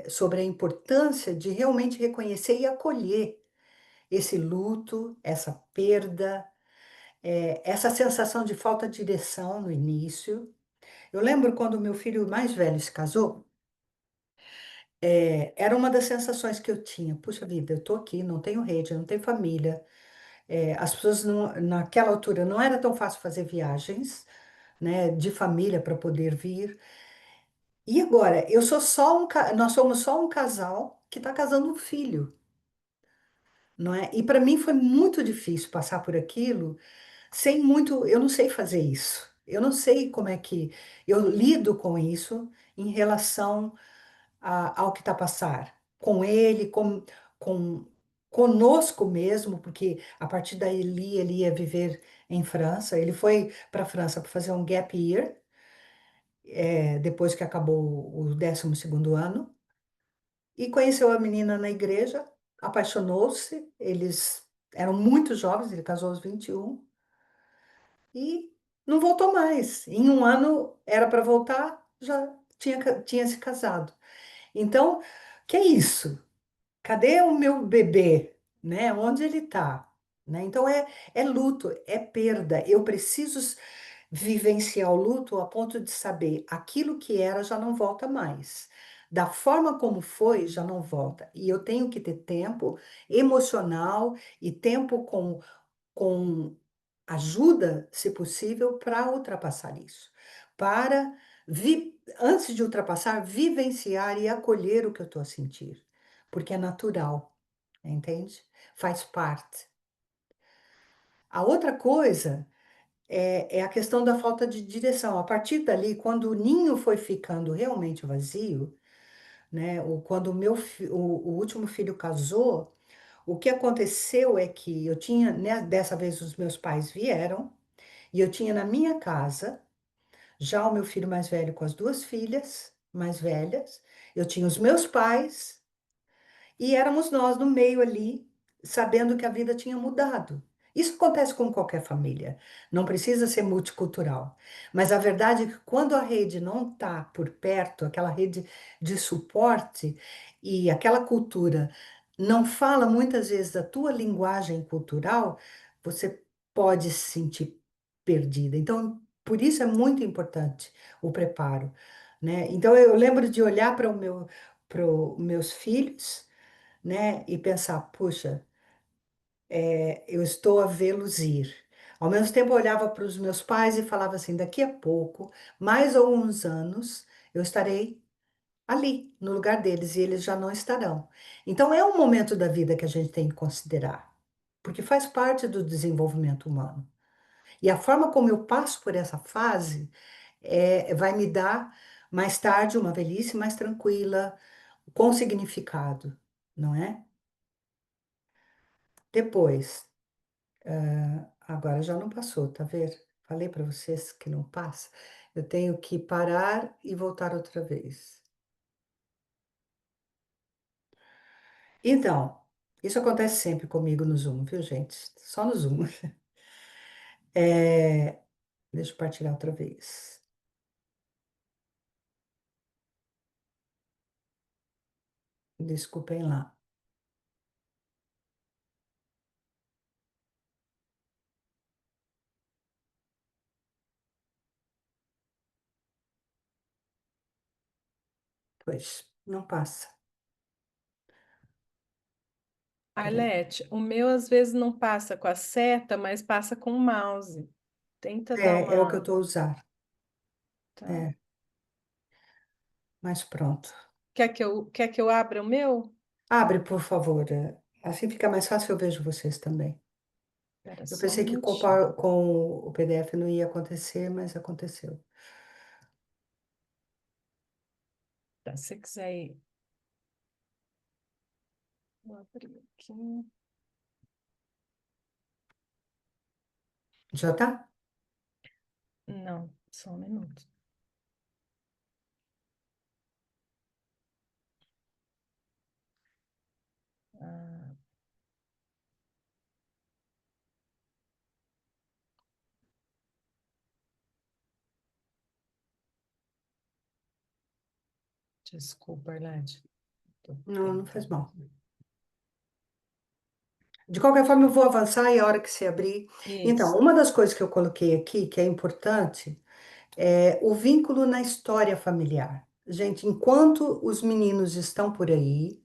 Speaker 5: sobre a importância de realmente reconhecer e acolher esse luto, essa perda, essa sensação de falta de direção no início. Eu lembro quando o meu filho mais velho se casou, era uma das sensações que eu tinha. Puxa vida, eu estou aqui, não tenho rede, não tenho família. As pessoas, naquela altura, não era tão fácil fazer viagens, né, de família para poder vir. E agora, nós somos só um casal que está casando um filho, não é? E para mim foi muito difícil passar por aquilo sem muito, eu não sei fazer isso. Eu não sei como é que eu lido com isso em relação ao que está a passar com ele, com conosco mesmo, porque a partir daí ele ia viver em França. Ele foi para a França para fazer um gap year, depois que acabou o 12º ano, e conheceu a menina na igreja, apaixonou-se. Eles eram muito jovens, ele casou aos 21 e não voltou mais. Em um ano era para voltar, já tinha se casado. Então, que é isso? Cadê o meu bebê? Né? Onde ele está? Né? Então, é luto, é perda. Eu preciso vivenciar o luto a ponto de saber aquilo que era já não volta mais. Da forma como foi, já não volta. E eu tenho que ter tempo emocional e tempo com ajuda, se possível, para ultrapassar isso. Para, antes de ultrapassar, vivenciar e acolher o que eu estou a sentir. Porque é natural, entende? Faz parte. A outra coisa é a questão da falta de direção. A partir dali, quando o ninho foi ficando realmente vazio, né, quando o último filho casou, o que aconteceu é que eu tinha, né, dessa vez os meus pais vieram, e eu tinha na minha casa já o meu filho mais velho com as duas filhas mais velhas, eu tinha os meus pais, e éramos nós no meio ali, sabendo que a vida tinha mudado. Isso acontece com qualquer família, não precisa ser multicultural. Mas a verdade é que quando a rede não está por perto, aquela rede de suporte e aquela cultura não fala muitas vezes a tua linguagem cultural, você pode se sentir perdida. Então, por isso é muito importante o preparo, né? Então, eu lembro de olhar para os meus filhos, né? E pensar, puxa, eu estou a vê-los ir. Ao mesmo tempo, eu olhava para os meus pais e falava assim: daqui a pouco, mais alguns anos, eu estarei ali, no lugar deles, e eles já não estarão. Então, é um momento da vida que a gente tem que considerar, porque faz parte do desenvolvimento humano. E a forma como eu passo por essa fase vai me dar, mais tarde, uma velhice mais tranquila, com significado, não é? Depois, agora já não passou, tá vendo? Falei para vocês que não passa. Eu tenho que parar e voltar outra vez. Então, isso acontece sempre comigo no Zoom, viu, gente? Só no Zoom. Deixa eu partilhar outra vez. Desculpem lá. Pois, não passa. Peraí.
Speaker 1: Arlete, o meu às vezes não passa com a seta, mas passa com o mouse. Tenta dar
Speaker 5: É o que eu
Speaker 1: uma.
Speaker 5: estou a usar.
Speaker 1: Tá.
Speaker 5: É, mas pronto.
Speaker 1: Quer que eu abra o meu?
Speaker 5: Abre, por favor. Assim fica mais fácil, eu vejo vocês também.
Speaker 1: Espera
Speaker 5: Eu
Speaker 1: só um
Speaker 5: pensei que
Speaker 1: minutinho.
Speaker 5: com o PDF não ia acontecer, mas aconteceu.
Speaker 1: Tá, se você quiser ir. Vou abrir aqui.
Speaker 5: Já tá?
Speaker 1: Não, só um minuto. Ah, desculpa, Arlete. Tô
Speaker 5: Não, não faz
Speaker 1: tentando.
Speaker 5: mal. De qualquer forma, eu vou avançar e a hora que você abrir. Então,
Speaker 1: Isso.
Speaker 5: uma das coisas que eu coloquei aqui, que é importante, é o vínculo na história familiar. Gente, enquanto os meninos estão por aí,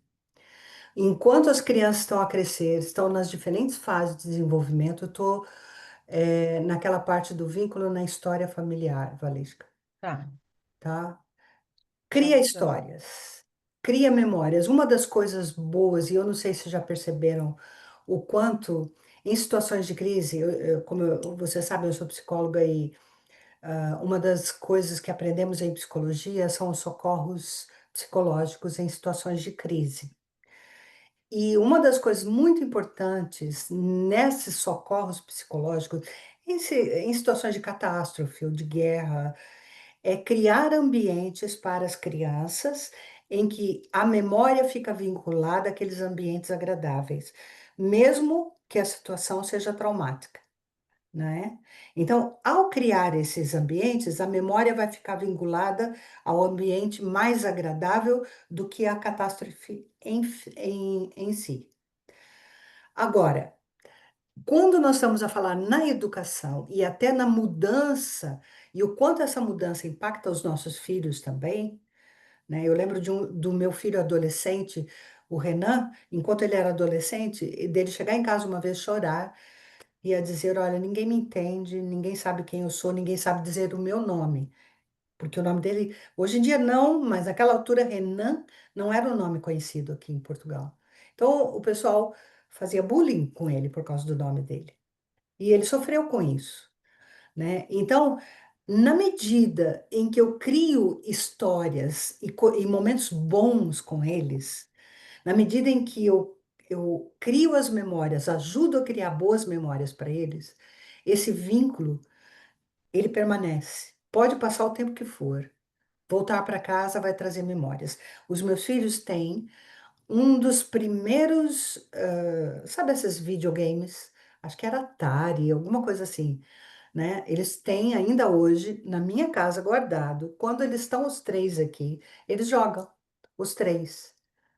Speaker 5: enquanto as crianças estão a crescer, estão nas diferentes fases de desenvolvimento, eu estou naquela parte do vínculo na história familiar, Valesca,
Speaker 1: Tá,
Speaker 5: tá?
Speaker 1: tá
Speaker 5: Cria
Speaker 1: joia.
Speaker 5: histórias, cria memórias. Uma das coisas boas, e eu não sei se já perceberam o quanto, em situações de crise, você sabe, eu sou psicóloga e uma das coisas que aprendemos em psicologia são os socorros psicológicos em situações de crise. E uma das coisas muito importantes nesses socorros psicológicos, em situações de catástrofe ou de guerra, é criar ambientes para as crianças em que a memória fica vinculada àqueles ambientes agradáveis, mesmo que a situação seja traumática, né? Então, ao criar esses ambientes, a memória vai ficar vinculada ao ambiente mais agradável do que a catástrofe em si. Agora, quando nós estamos a falar na educação e até na mudança, e o quanto essa mudança impacta os nossos filhos também, né? Eu lembro do meu filho adolescente, o Renan, enquanto ele era adolescente, e dele chegar em casa uma vez chorar e a dizer: Olha, ninguém me entende, ninguém sabe quem eu sou, ninguém sabe dizer o meu nome. Porque o nome dele, hoje em dia não, mas naquela altura Renan não era um nome conhecido aqui em Portugal. Então o pessoal fazia bullying com ele por causa do nome dele. E ele sofreu com isso, né? Então, na medida em que eu crio histórias e momentos bons com eles, na medida em que eu crio as memórias, ajudo a criar boas memórias para eles, esse vínculo, ele permanece. Pode passar o tempo que for. Voltar para casa vai trazer memórias. Os meus filhos têm um dos primeiros, sabe esses videogames? Acho que era Atari, alguma coisa assim, né? Eles têm ainda hoje na minha casa guardado. Quando eles estão os três aqui, eles jogam os três.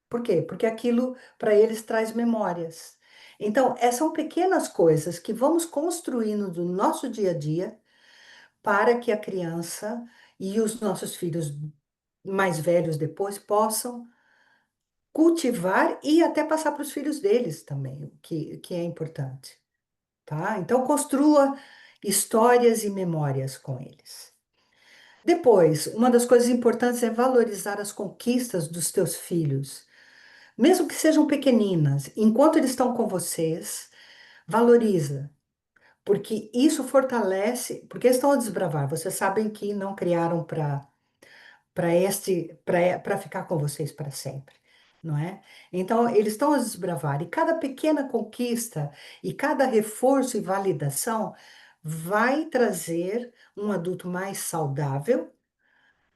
Speaker 5: Por quê? Porque aquilo para eles traz memórias. Então, essas são pequenas coisas que vamos construindo do nosso dia a dia para que a criança e os nossos filhos mais velhos depois possam cultivar e até passar para os filhos deles também, o que é importante, tá? Então, construa histórias e memórias com eles. Depois, uma das coisas importantes é valorizar as conquistas dos teus filhos, mesmo que sejam pequeninas, enquanto eles estão com vocês, valoriza, porque isso fortalece, porque eles estão a desbravar, vocês sabem que não criaram para ficar com vocês para sempre, não é? Então, eles estão a desbravar e cada pequena conquista e cada reforço e validação vai trazer um adulto mais saudável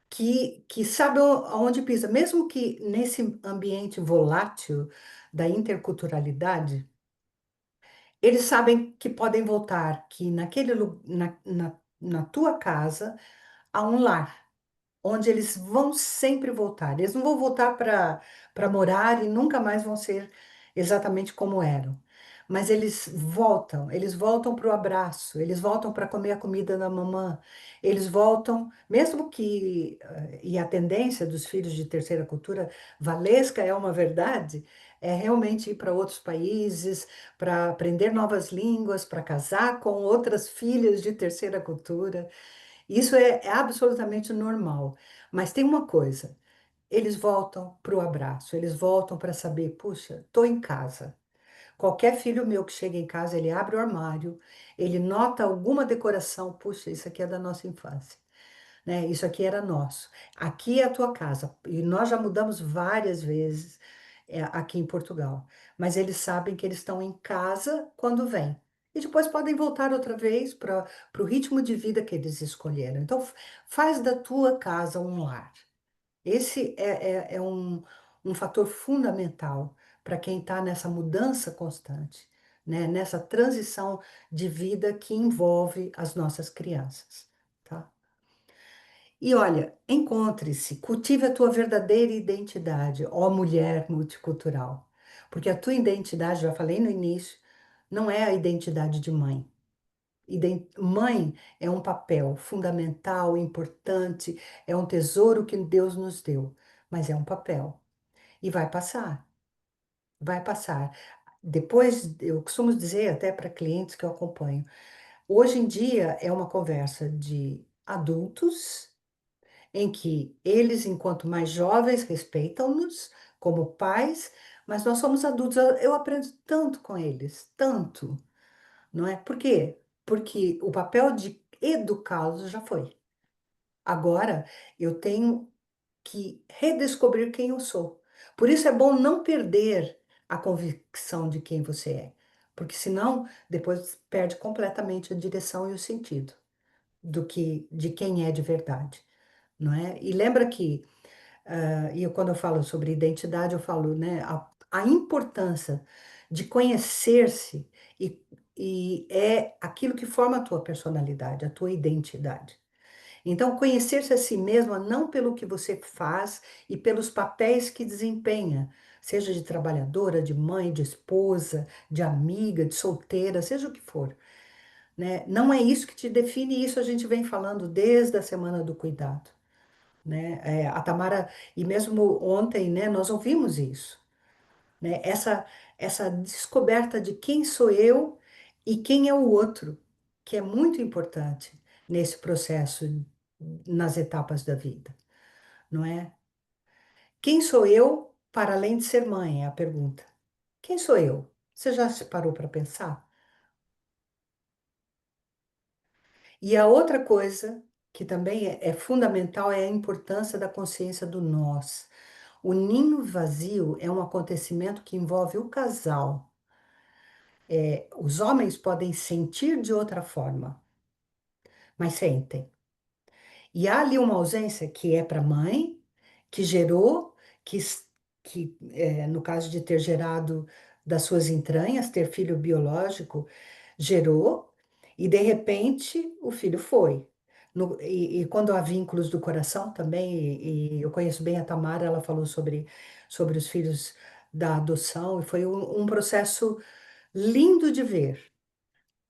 Speaker 5: que sabe aonde pisa, mesmo que nesse ambiente volátil da interculturalidade, eles sabem que podem voltar, que na tua casa há um lar onde eles vão sempre voltar. Eles não vão voltar para morar e nunca mais vão ser exatamente como eram. Mas eles voltam para o abraço, eles voltam para comer a comida da mamã, eles voltam, mesmo que, e a tendência dos filhos de terceira cultura, Valesca é uma verdade, é realmente ir para outros países, para aprender novas línguas, para casar com outras filhas de terceira cultura. Isso é absolutamente normal. Mas tem uma coisa: eles voltam para o abraço, eles voltam para saber, puxa, estou em casa. Qualquer filho meu que chega em casa, ele abre o armário, ele nota alguma decoração, puxa, isso aqui é da nossa infância, né? Isso aqui era nosso. Aqui é a tua casa. E nós já mudamos várias vezes, aqui em Portugal. Mas eles sabem que eles estão em casa quando vêm. E depois podem voltar outra vez para o ritmo de vida que eles escolheram. Então, faz da tua casa um lar. Esse é um fator fundamental para quem está nessa mudança constante, né? Nessa transição de vida que envolve as nossas crianças, tá? E olha, encontre-se, cultive a tua verdadeira identidade, ó mulher multicultural. Porque a tua identidade, já falei no início, não é a identidade de mãe. Mãe é um papel fundamental, importante, é um tesouro que Deus nos deu, mas é um papel. E vai passar, vai passar. Depois, eu costumo dizer até para clientes que eu acompanho, hoje em dia é uma conversa de adultos em que eles, enquanto mais jovens, respeitam-nos como pais, mas nós somos adultos. Eu aprendo tanto com eles, tanto, não é? Por quê? Porque o papel de educá-los já foi. Agora eu tenho que redescobrir quem eu sou. Por isso é bom não perder a convicção de quem você é, porque senão depois perde completamente a direção e o sentido de quem é de verdade, não é? E lembra que quando eu falo sobre identidade, eu falo, né, a importância de conhecer-se e é aquilo que forma a tua personalidade, a tua identidade. Então, conhecer-se a si mesma não pelo que você faz e pelos papéis que desempenha, seja de trabalhadora, de mãe, de esposa, de amiga, de solteira, seja o que for, né? Não é isso que te define, isso a gente vem falando desde a Semana do Cuidado, né? A Tamara, e mesmo ontem, né, nós ouvimos isso, né? Essa descoberta de quem sou eu e quem é o outro, que é muito importante nesse processo, nas etapas da vida, não é? Quem sou eu para além de ser mãe? É a pergunta. Quem sou eu? Você já se parou para pensar? E a outra coisa que também é fundamental é a importância da consciência do nós. O ninho vazio é um acontecimento que envolve o casal. Os homens podem sentir de outra forma, mas sentem. E há ali uma ausência que é para a mãe, que gerou, no caso de ter gerado das suas entranhas, ter filho biológico, gerou, e de repente o filho foi. E quando há vínculos do coração também, e eu conheço bem a Tamara, ela falou sobre os filhos da adoção, e foi um processo lindo de ver.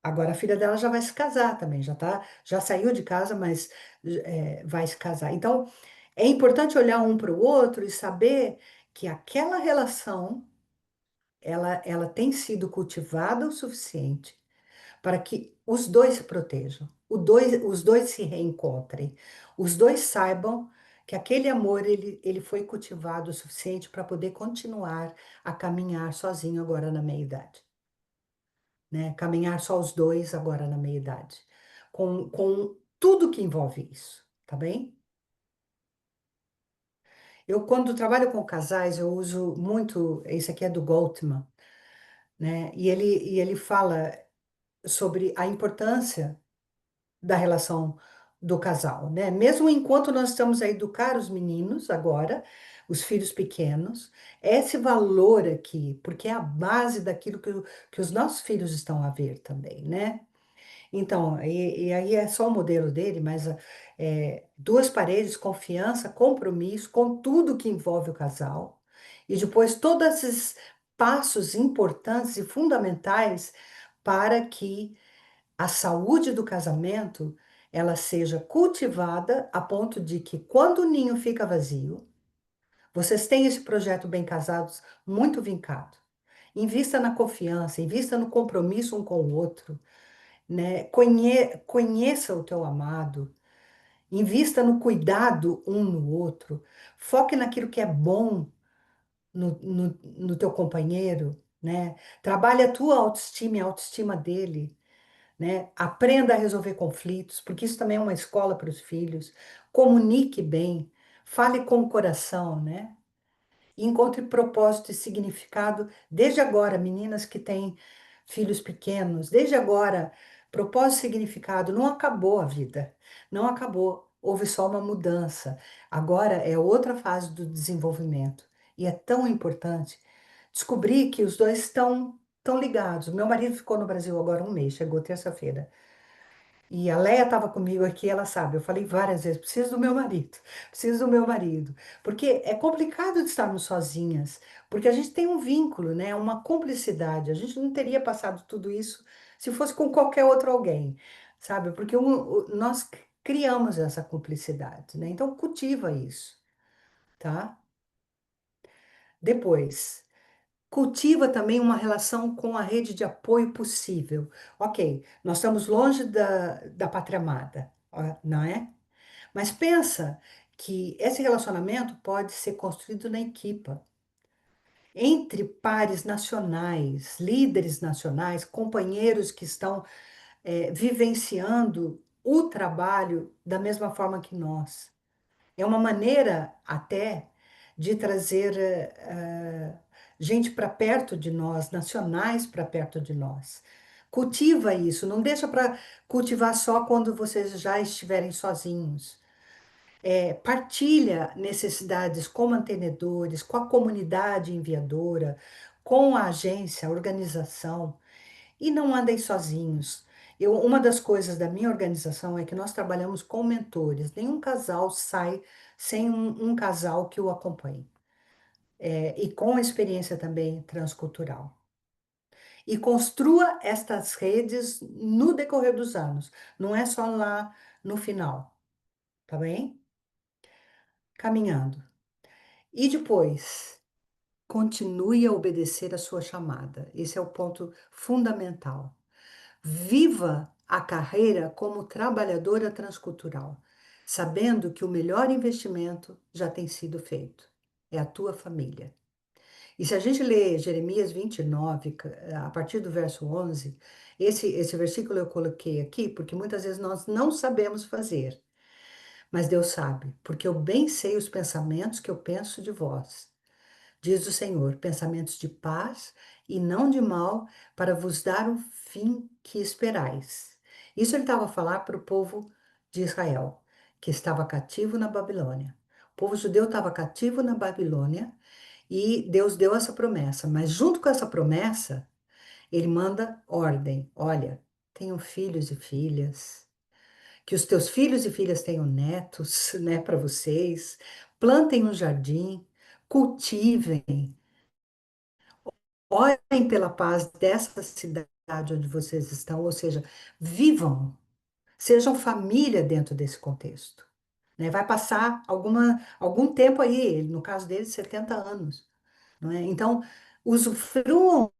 Speaker 5: Agora a filha dela já vai se casar também, já saiu de casa, mas vai se casar. Então é importante olhar um para o outro e saber que aquela relação ela tem sido cultivada o suficiente para que os dois se protejam, os dois se reencontrem, os dois saibam que aquele amor ele foi cultivado o suficiente para poder continuar a caminhar sozinho agora na meia-idade, né? Caminhar só os dois agora na meia-idade, com tudo que envolve isso, tá bem? Eu, quando trabalho com casais, eu uso muito, esse aqui é do Goldman, né? E ele fala sobre a importância da relação do casal, né? Mesmo enquanto nós estamos a educar os meninos agora, os filhos pequenos, esse valor aqui, porque é a base daquilo que os nossos filhos estão a ver também, né? Então, e aí é só o modelo dele, mas duas paredes, confiança, compromisso com tudo que envolve o casal, e depois todos esses passos importantes e fundamentais para que a saúde do casamento ela seja cultivada a ponto de que quando o ninho fica vazio, vocês têm esse projeto Bem Casados muito vincado. Invista na confiança, invista no compromisso um com o outro, né? Conheça o teu amado, invista no cuidado um no outro, foque naquilo que é bom no teu companheiro, né? Trabalhe a tua autoestima e a autoestima dele, né? Aprenda a resolver conflitos, porque isso também é uma escola para os filhos. Comunique bem, fale com o coração, né? E encontre propósito e significado desde agora, meninas que têm filhos pequenos, desde agora, propósito e significado, não acabou a vida, não acabou, houve só uma mudança. Agora é outra fase do desenvolvimento e é tão importante descobrir que os dois estão ligados. Meu marido ficou no Brasil agora um mês, chegou terça-feira. E a Leia estava comigo aqui, ela sabe. Eu falei várias vezes: preciso do meu marido, preciso do meu marido. Porque é complicado de estarmos sozinhas, porque a gente tem um vínculo, né? Uma cumplicidade. A gente não teria passado tudo isso se fosse com qualquer outro alguém, sabe? Porque nós criamos essa cumplicidade, né? Então, cultiva isso, tá? Depois. Cultiva também uma relação com a rede de apoio possível. Ok, nós estamos longe da pátria amada, ó, não é? Mas pensa que esse relacionamento pode ser construído na equipa, entre pares nacionais, líderes nacionais, companheiros que estão vivenciando o trabalho da mesma forma que nós. É uma maneira até de trazer gente para perto de nós, nacionais para perto de nós. Cultiva isso, não deixa para cultivar só quando vocês já estiverem sozinhos. Partilha necessidades com mantenedores, com a comunidade enviadora, com a agência, a organização, e não andem sozinhos. Uma das coisas da minha organização é que nós trabalhamos com mentores. Nenhum casal sai sem um casal que o acompanhe. E com experiência também transcultural. E construa estas redes no decorrer dos anos. Não é só lá no final. Tá bem? Caminhando. E depois, continue a obedecer a sua chamada. Esse é o ponto fundamental. Viva a carreira como trabalhadora transcultural, sabendo que o melhor investimento já tem sido feito. É a tua família. E se a gente lê Jeremias 29, a partir do verso 11, esse versículo eu coloquei aqui porque muitas vezes nós não sabemos fazer, mas Deus sabe, porque eu bem sei os pensamentos que eu penso de vós, diz o Senhor, pensamentos de paz e não de mal, para vos dar o fim que esperais. Isso ele estava a falar para o povo de Israel, que estava cativo na Babilônia. O povo judeu estava cativo na Babilônia e Deus deu essa promessa. Mas junto com essa promessa, ele manda ordem. Olha, tenham filhos e filhas, que os teus filhos e filhas tenham netos, né, para vocês. Plantem um jardim, cultivem, orem pela paz dessa cidade onde vocês estão, ou seja, vivam, sejam família dentro desse contexto. Né? Vai passar algum tempo aí, no caso dele, 70 anos. Não é? Então, usufruam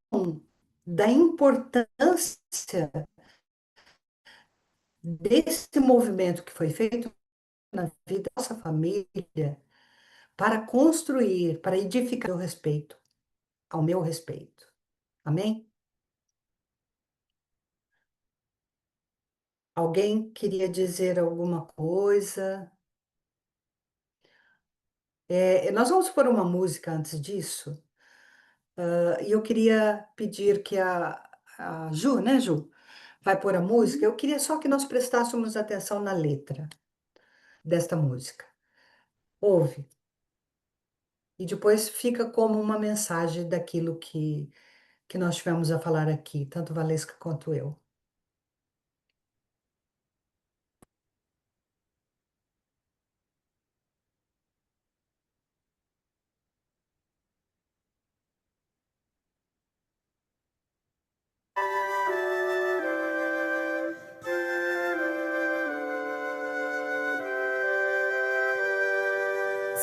Speaker 5: da importância desse movimento que foi feito na vida da nossa família para construir, para edificar o respeito, ao meu respeito. Amém? Alguém queria dizer alguma coisa? Nós vamos pôr uma música antes disso, e eu queria pedir que a Ju, né, Ju, vai pôr a música. Eu queria só que nós prestássemos atenção na letra desta música. Ouve. E depois fica como uma mensagem daquilo que nós tivemos a falar aqui, tanto Valesca quanto eu.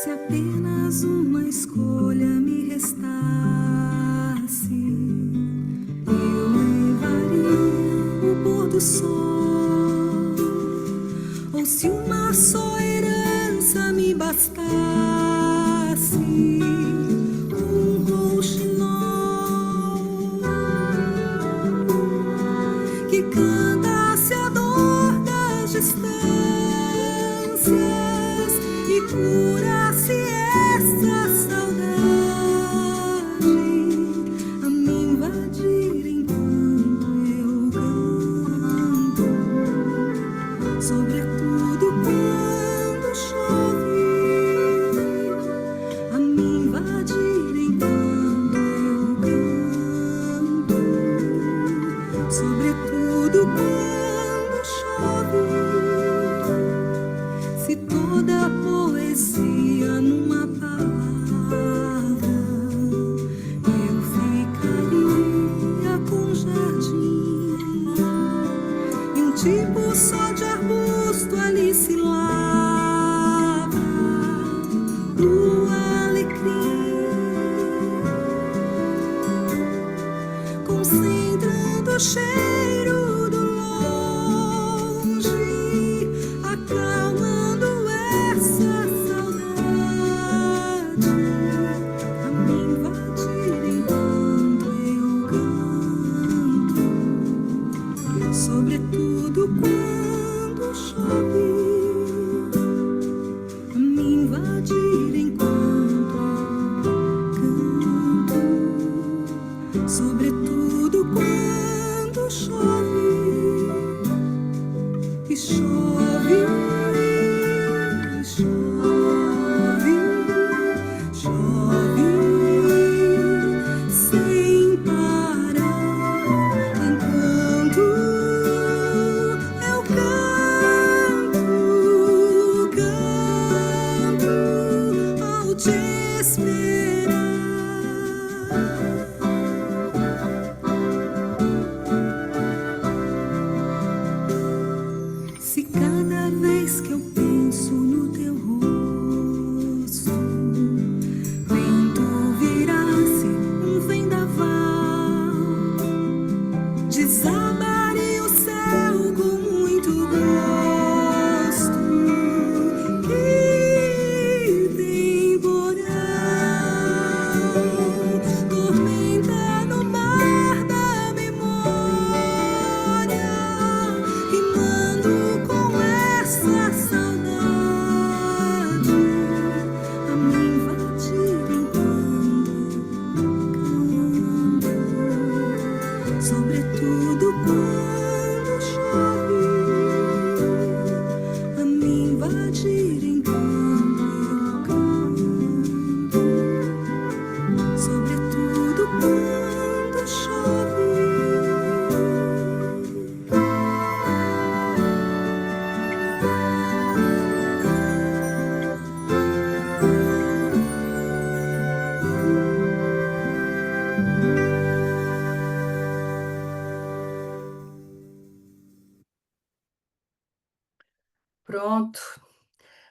Speaker 6: Se apenas uma escolha me restasse, eu levaria o pôr do sol. Ou se uma só herança me bastasse, um rouxinol que cantasse a dor das distâncias e curasse essa saudade a me invadir enquanto eu canto, sobretudo quando chove, a me invadir enquanto eu canto, sobretudo quando chove. Se toda a poesia numa palavra, eu ficaria com um jardim e um tipo só de arbusto ali se lavra o alecrim, concentrando o cheiro do longe, acalmando essa saudade a me invadir enquanto eu canto, sobretudo quando chove, a me invadir enquanto canto, sobretudo quando chove e chove, chove, chove sem parar enquanto eu canto ao te esperar. Se cada vez que eu penso no teu rosto, vento virasse um vendaval, desabaria o céu com muito gosto. Que temporal, tormenta no mar da memória, rimando com essa saudade a me invadir enquanto canto, sobretudo quando chove, a me invadir enquanto canto, sobretudo quando chove.
Speaker 5: Pronto.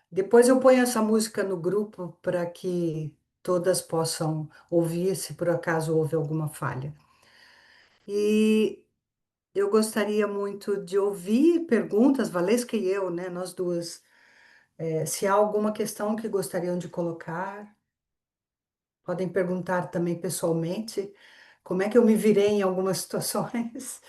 Speaker 5: Depois eu ponho essa música no grupo para que todas possam ouvir, se por acaso houve alguma falha. E eu gostaria muito de ouvir perguntas, Valesca e eu, né, nós duas. Se há alguma questão que gostariam de colocar, podem perguntar também pessoalmente. Como é que eu me virei em algumas situações?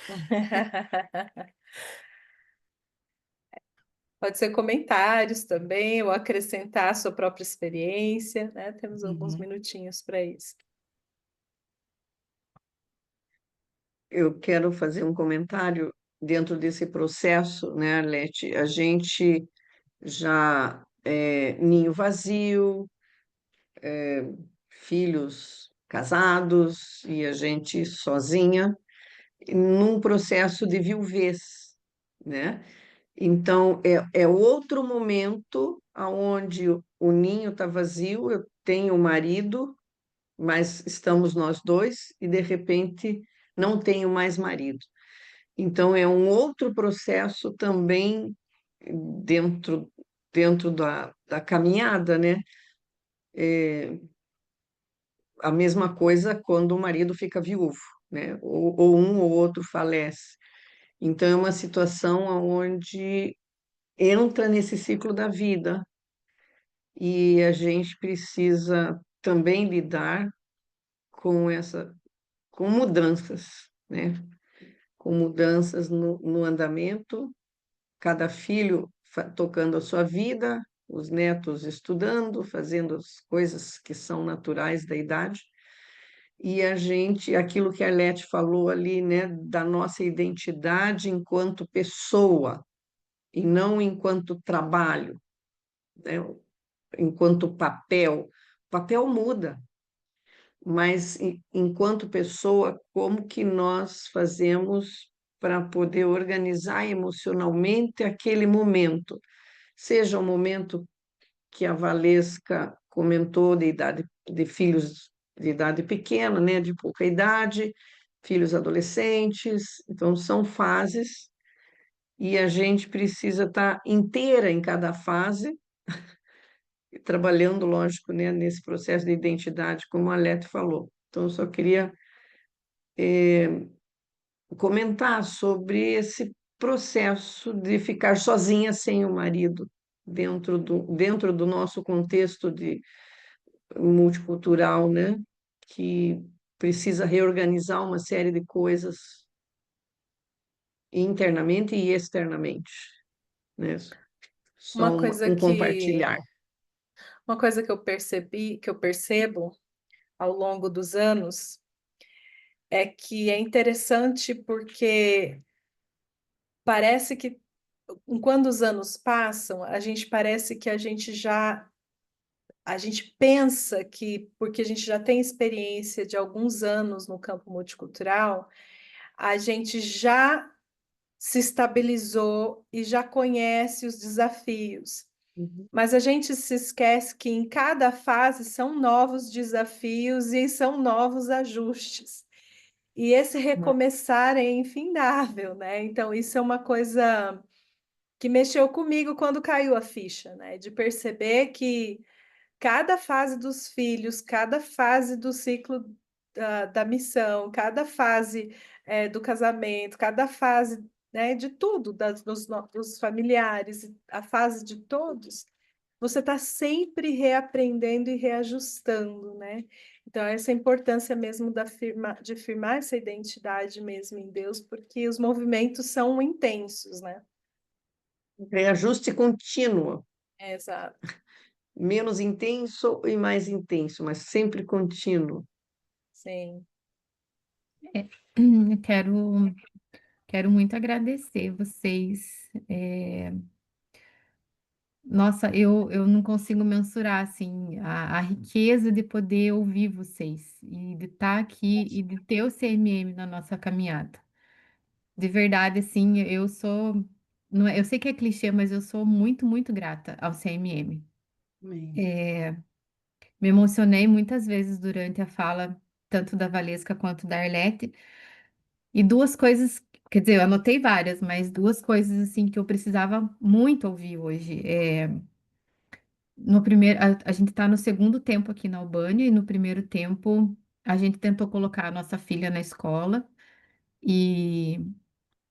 Speaker 1: Pode ser comentários também, ou acrescentar a sua própria experiência, né? Temos alguns
Speaker 5: Uhum.
Speaker 1: minutinhos para isso.
Speaker 3: Eu quero fazer um comentário dentro desse processo, né, Arlete? A gente já ninho vazio, filhos casados e a gente sozinha, num processo de viuvez, né? Então, é outro momento onde o ninho está vazio, eu tenho um marido, mas estamos nós dois, e de repente não tenho mais marido. Então, é um outro processo também dentro da caminhada, né? A mesma coisa quando o marido fica viúvo, né? Ou um ou outro falece. Então, é uma situação onde entra nesse ciclo da vida e a gente precisa também lidar com com mudanças, né? Com mudanças no andamento, cada filho tocando a sua vida, os netos estudando, fazendo as coisas que são naturais da idade. E a gente, aquilo que a Arlete falou ali, né, da nossa identidade enquanto pessoa e não enquanto trabalho, né, enquanto papel. O papel muda, mas enquanto pessoa, como que nós fazemos para poder organizar emocionalmente aquele momento? Seja o momento que a Valesca comentou de filhos de idade pequena, né, de pouca idade, filhos adolescentes, então são fases e a gente precisa estar inteira em cada fase, trabalhando, lógico, né, nesse processo de identidade, como a Lete falou. Então, eu só queria comentar sobre esse processo de ficar sozinha sem o marido dentro do nosso contexto de multicultural, né? Que precisa reorganizar uma série de coisas internamente e externamente, né? Só
Speaker 1: Uma coisa
Speaker 3: um
Speaker 1: que
Speaker 3: compartilhar.
Speaker 1: uma coisa que eu percebi, que eu percebo ao longo dos anos, é que é interessante porque parece que quando os anos passam, a gente parece que a gente pensa que porque a gente já tem experiência de alguns anos no campo multicultural, a gente já se estabilizou e já conhece os desafios.
Speaker 3: Uhum.
Speaker 1: Mas a gente se esquece que em cada fase são novos desafios e são novos ajustes. E esse recomeçar é infindável, né? Então, isso é uma coisa que mexeu comigo quando caiu a ficha, né? De perceber que cada fase dos filhos, cada fase do ciclo da missão, cada fase do casamento, cada fase, né, de tudo, dos familiares, a fase de todos, você está sempre reaprendendo e reajustando, né? Então, essa importância mesmo de firmar essa identidade mesmo em Deus, porque os movimentos são intensos, né?
Speaker 3: Reajuste contínuo,
Speaker 1: Exato.
Speaker 3: menos intenso e mais intenso, mas sempre contínuo.
Speaker 1: Sim.
Speaker 7: Eu quero muito agradecer vocês. Nossa, eu não consigo mensurar assim a riqueza de poder ouvir vocês e de estar aqui e de ter o CMM na nossa caminhada. De verdade, assim, eu sou, não é- eu sei que é clichê, mas eu sou muito, muito grata ao CMM.
Speaker 3: Amém.
Speaker 7: Me emocionei muitas vezes durante a fala, tanto da Valesca quanto da Arlete. E duas coisas, quer dizer, eu anotei várias, mas duas coisas assim que eu precisava muito ouvir hoje. No primeiro, a gente está no segundo tempo aqui na Albânia, e no primeiro tempo a gente tentou colocar a nossa filha na escola, e,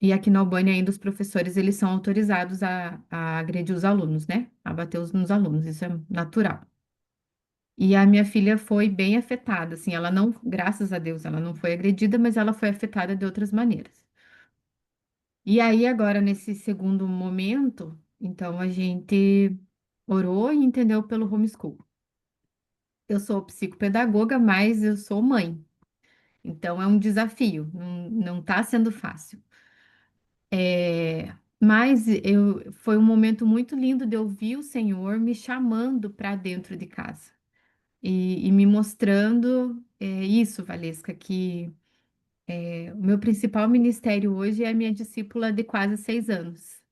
Speaker 7: e aqui na Albânia ainda os professores eles são autorizados a agredir os alunos, né? A bater nos alunos, isso é natural. E a minha filha foi bem afetada, assim, ela não, graças a Deus, ela não foi agredida, mas ela foi afetada de outras maneiras. E aí, agora, nesse segundo momento, então a gente orou e entendeu pelo homeschool. Eu sou psicopedagoga, mas eu sou mãe. Então é um desafio, não está sendo fácil. Mas foi um momento muito lindo de ouvir o Senhor me chamando para dentro de casa e me mostrando isso, Valesca, que o meu principal ministério hoje é a minha discípula de quase 6 anos.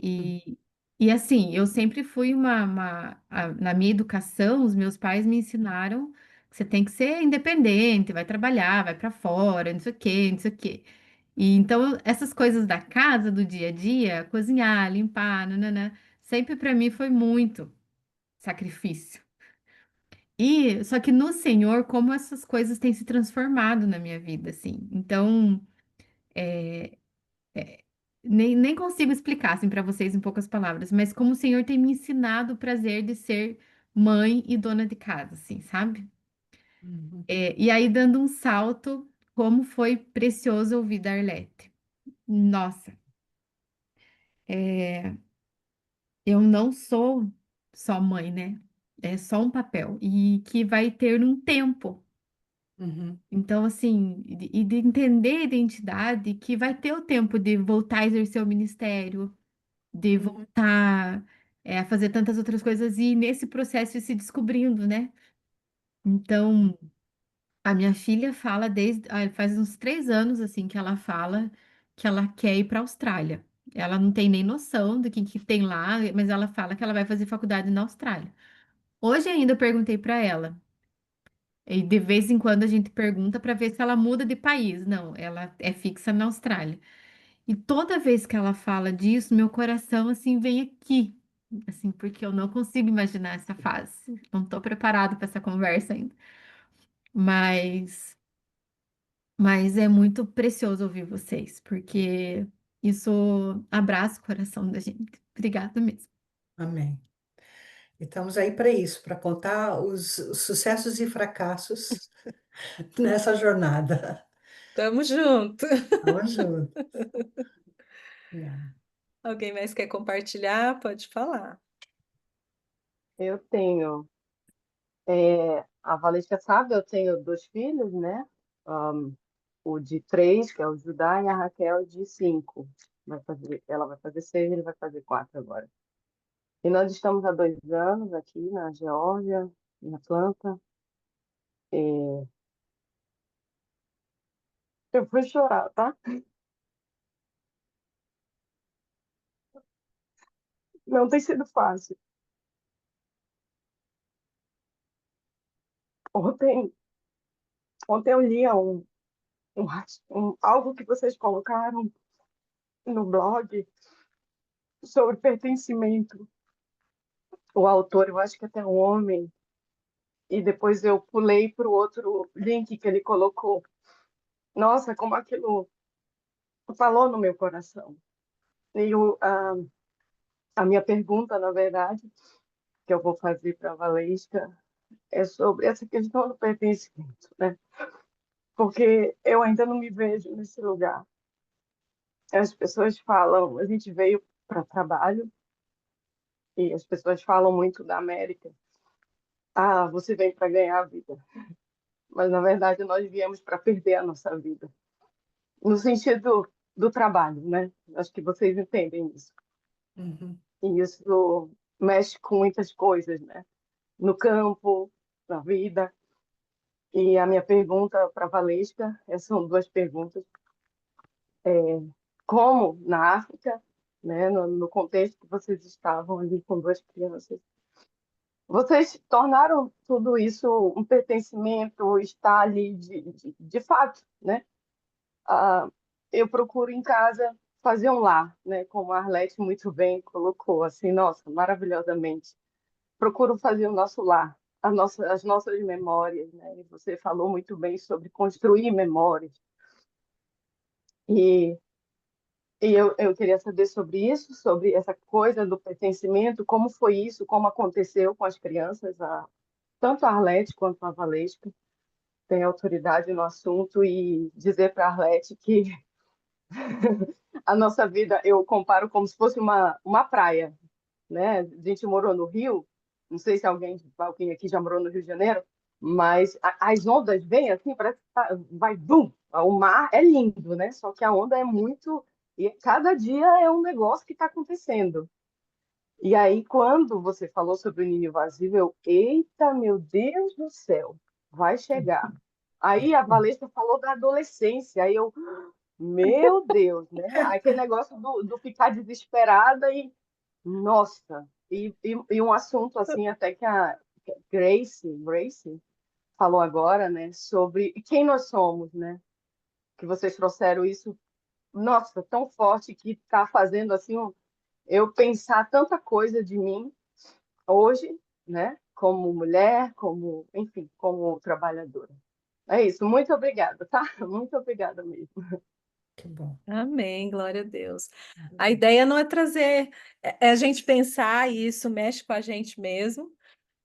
Speaker 7: E, e assim, eu sempre fui na minha educação, os meus pais me ensinaram que você tem que ser independente, vai trabalhar, vai para fora, não sei o quê, não sei o quê. E então, essas coisas da casa, do dia a dia, cozinhar, limpar, nananã, sempre para mim foi muito sacrifício. E só que no Senhor, como essas coisas têm se transformado na minha vida, assim. Então, é, nem consigo explicar assim para vocês em poucas palavras, mas como o Senhor tem me ensinado o prazer de ser mãe e dona de casa, assim, sabe?
Speaker 5: Uhum.
Speaker 7: E aí, dando um salto, como foi precioso ouvir da Arlete. Nossa, eu não sou só mãe, né? É só um papel. E que vai ter um tempo.
Speaker 5: Uhum.
Speaker 7: Então, assim, de entender a identidade, que vai ter o tempo de voltar a exercer o ministério, de
Speaker 5: Uhum.
Speaker 7: voltar, a fazer tantas outras coisas e nesse processo ir se descobrindo, né? Então, a minha filha fala faz uns 3 anos, assim, que ela fala que ela quer ir para a Austrália. Ela não tem nem noção do que tem lá, mas ela fala que ela vai fazer faculdade na Austrália. Hoje ainda eu perguntei para ela, e de vez em quando a gente pergunta para ver se ela muda de país. Não, ela é fixa na Austrália. E toda vez que ela fala disso, meu coração assim vem aqui, assim, porque eu não consigo imaginar essa fase. Não estou preparada para essa conversa ainda. Mas, mas é muito precioso ouvir vocês, porque isso abraça o coração da gente. Obrigada mesmo.
Speaker 5: Amém. E estamos aí para isso, para contar os sucessos e fracassos nessa jornada.
Speaker 1: Tamo junto.
Speaker 5: Vamos juntos.
Speaker 1: Alguém mais quer compartilhar? Pode falar.
Speaker 8: Eu tenho, a Valesca sabe, eu tenho 2 filhos, né? Ahn, o de 3, que é o Judá, e a Raquel de 5. Ela vai fazer 6, ele vai fazer 4 agora. E nós estamos há 2 anos aqui na Geórgia, em Atlanta. E eu fui chorar, tá? Não tem sido fácil. Ontem, ontem eu li algo que vocês colocaram no blog sobre pertencimento. O autor, eu acho que até um homem, e depois eu pulei para o outro link que ele colocou. Nossa, como aquilo falou no meu coração. E a minha pergunta, na verdade, que eu vou fazer para a Valesca, é sobre essa questão do pertencimento, né? Porque eu ainda não me vejo nesse lugar. As pessoas falam, a gente veio para trabalho, e as pessoas falam muito da América. Ah, você vem para ganhar a vida. Mas, na verdade, nós viemos para perder a nossa vida. No sentido do trabalho, né? Acho que vocês entendem isso.
Speaker 5: Uhum.
Speaker 8: E isso mexe com muitas coisas, né? No campo, na vida. E a minha pergunta para a Valesca, essas são 2 perguntas. Como na África, né, no contexto que vocês estavam ali com 2 crianças, vocês tornaram tudo isso um pertencimento, estar ali de fato, né? Ah, eu procuro em casa fazer um lar, né? Como a Arlete muito bem colocou, assim, nossa, maravilhosamente. Procuro fazer o nosso lar, as nossas memórias, né? E você falou muito bem sobre construir memórias. E, eu queria saber sobre isso, sobre essa coisa do pertencimento, como foi isso, como aconteceu com as crianças, tanto a Arlete quanto a Valesca têm autoridade no assunto, e dizer para a Arlete que a nossa vida eu comparo como se fosse uma praia, né? A gente morou no Rio, não sei se alguém aqui já morou no Rio de Janeiro, mas as ondas vêm assim, parece que vai bum, o mar é lindo, né? Só que a onda é muito e cada dia é um negócio que está acontecendo. E aí quando você falou sobre o ninho vazio, eita, meu Deus do céu, vai chegar. Aí a Valesca falou da adolescência, aí eu meu Deus, né? Aquele negócio do ficar desesperada e, nossa, e um assunto assim, até que a Grace falou agora, né? Sobre quem nós somos, né? Que vocês trouxeram isso, nossa, tão forte que está fazendo assim, eu pensar tanta coisa de mim hoje, né? como mulher, como, enfim, como trabalhadora. É isso, muito obrigada, tá? Muito obrigada mesmo.
Speaker 5: Que bom.
Speaker 1: Amém, glória a Deus. A ideia não é trazer, é a gente pensar, e isso mexe com a gente mesmo,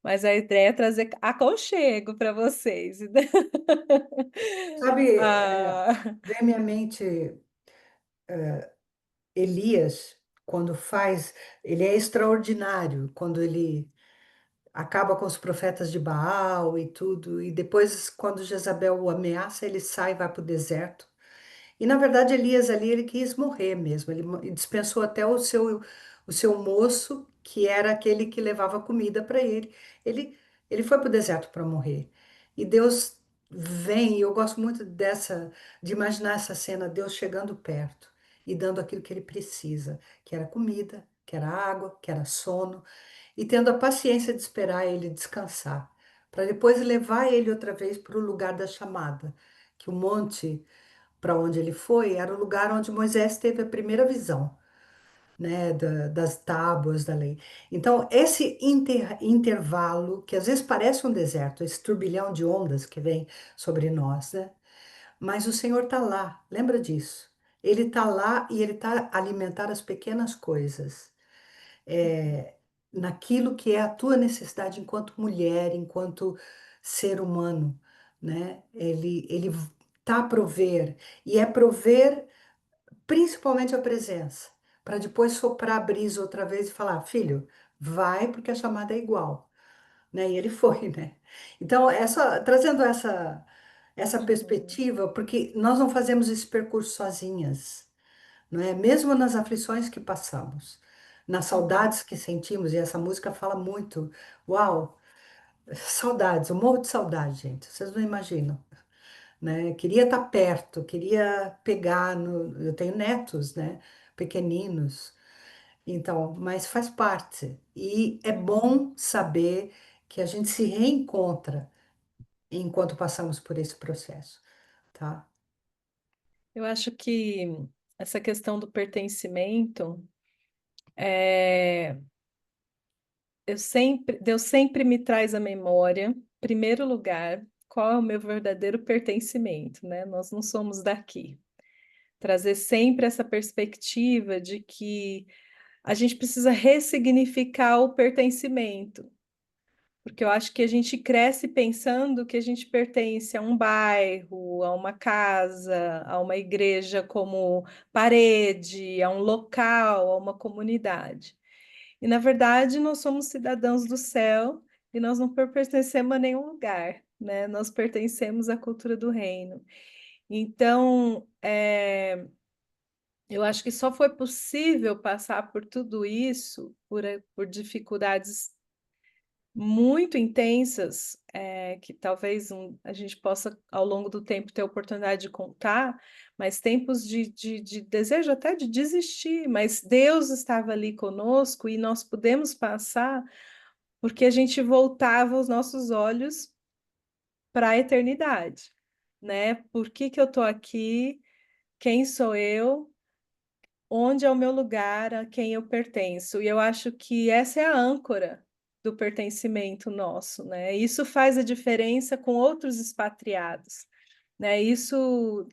Speaker 1: mas a ideia é trazer aconchego para vocês.
Speaker 5: Sabe,
Speaker 1: Ah,
Speaker 5: vem à minha mente Elias, quando faz, ele é extraordinário, quando ele acaba com os profetas de Baal e tudo, e depois, quando Jezabel o ameaça, ele sai e vai para o deserto. E na verdade, Elias ali, ele quis morrer mesmo. Ele dispensou até o seu moço, que era aquele que levava comida para ele. Ele foi para o deserto para morrer. E Deus vem, e eu gosto muito de imaginar essa cena, Deus chegando perto e dando aquilo que ele precisa, que era comida, que era água, que era sono, e tendo a paciência de esperar ele descansar, para depois levar ele outra vez para o lugar da chamada, que o monte para onde ele foi era o lugar onde Moisés teve a primeira visão, né, das tábuas da lei. Então, esse intervalo, que às vezes parece um deserto, esse turbilhão de ondas que vem sobre nós, né? Mas o Senhor está lá, lembra disso. Ele está lá e ele está a alimentar as pequenas coisas, é, naquilo que é a tua necessidade enquanto mulher, enquanto ser humano, né? Ele tá a prover, e é prover principalmente a presença, para depois soprar a brisa outra vez e falar, filho, vai porque a chamada é igual, né? E ele foi, né? Então, trazendo essa
Speaker 1: uhum,
Speaker 5: perspectiva, porque nós não fazemos esse percurso sozinhas, não é? Mesmo nas aflições que passamos, nas
Speaker 1: uhum.
Speaker 5: saudades que sentimos, e essa música fala muito, uau, saudades, eu morro de saudade, gente, vocês não imaginam, né? Queria estar perto, queria pegar no, eu tenho netos, né? Pequeninos, então, mas faz parte, e é bom saber que a gente se reencontra enquanto passamos por esse processo, tá?
Speaker 1: Eu acho que essa questão do pertencimento, é, Deus sempre me traz à memória, em primeiro lugar, qual é o meu verdadeiro pertencimento, né? Nós não somos daqui. Trazer sempre essa perspectiva de que a gente precisa ressignificar o pertencimento, porque eu acho que a gente cresce pensando que a gente pertence a um bairro, a uma casa, a uma igreja como parede, a um local, a uma comunidade. E, na verdade, nós somos cidadãos do céu e nós não pertencemos a nenhum lugar, né? Nós pertencemos à cultura do reino. Então, eu acho que só foi possível passar por tudo isso, por dificuldades muito intensas, que talvez a gente possa, ao longo do tempo, ter a oportunidade de contar, mas tempos de desejo até de desistir, mas Deus estava ali conosco e nós pudemos passar porque a gente voltava os nossos olhos para a eternidade, né? Por que que eu estou aqui? Quem sou eu? Onde é o meu lugar, a quem eu pertenço. E eu acho que essa é a âncora do pertencimento nosso, né? Isso faz a diferença com outros expatriados, né? Isso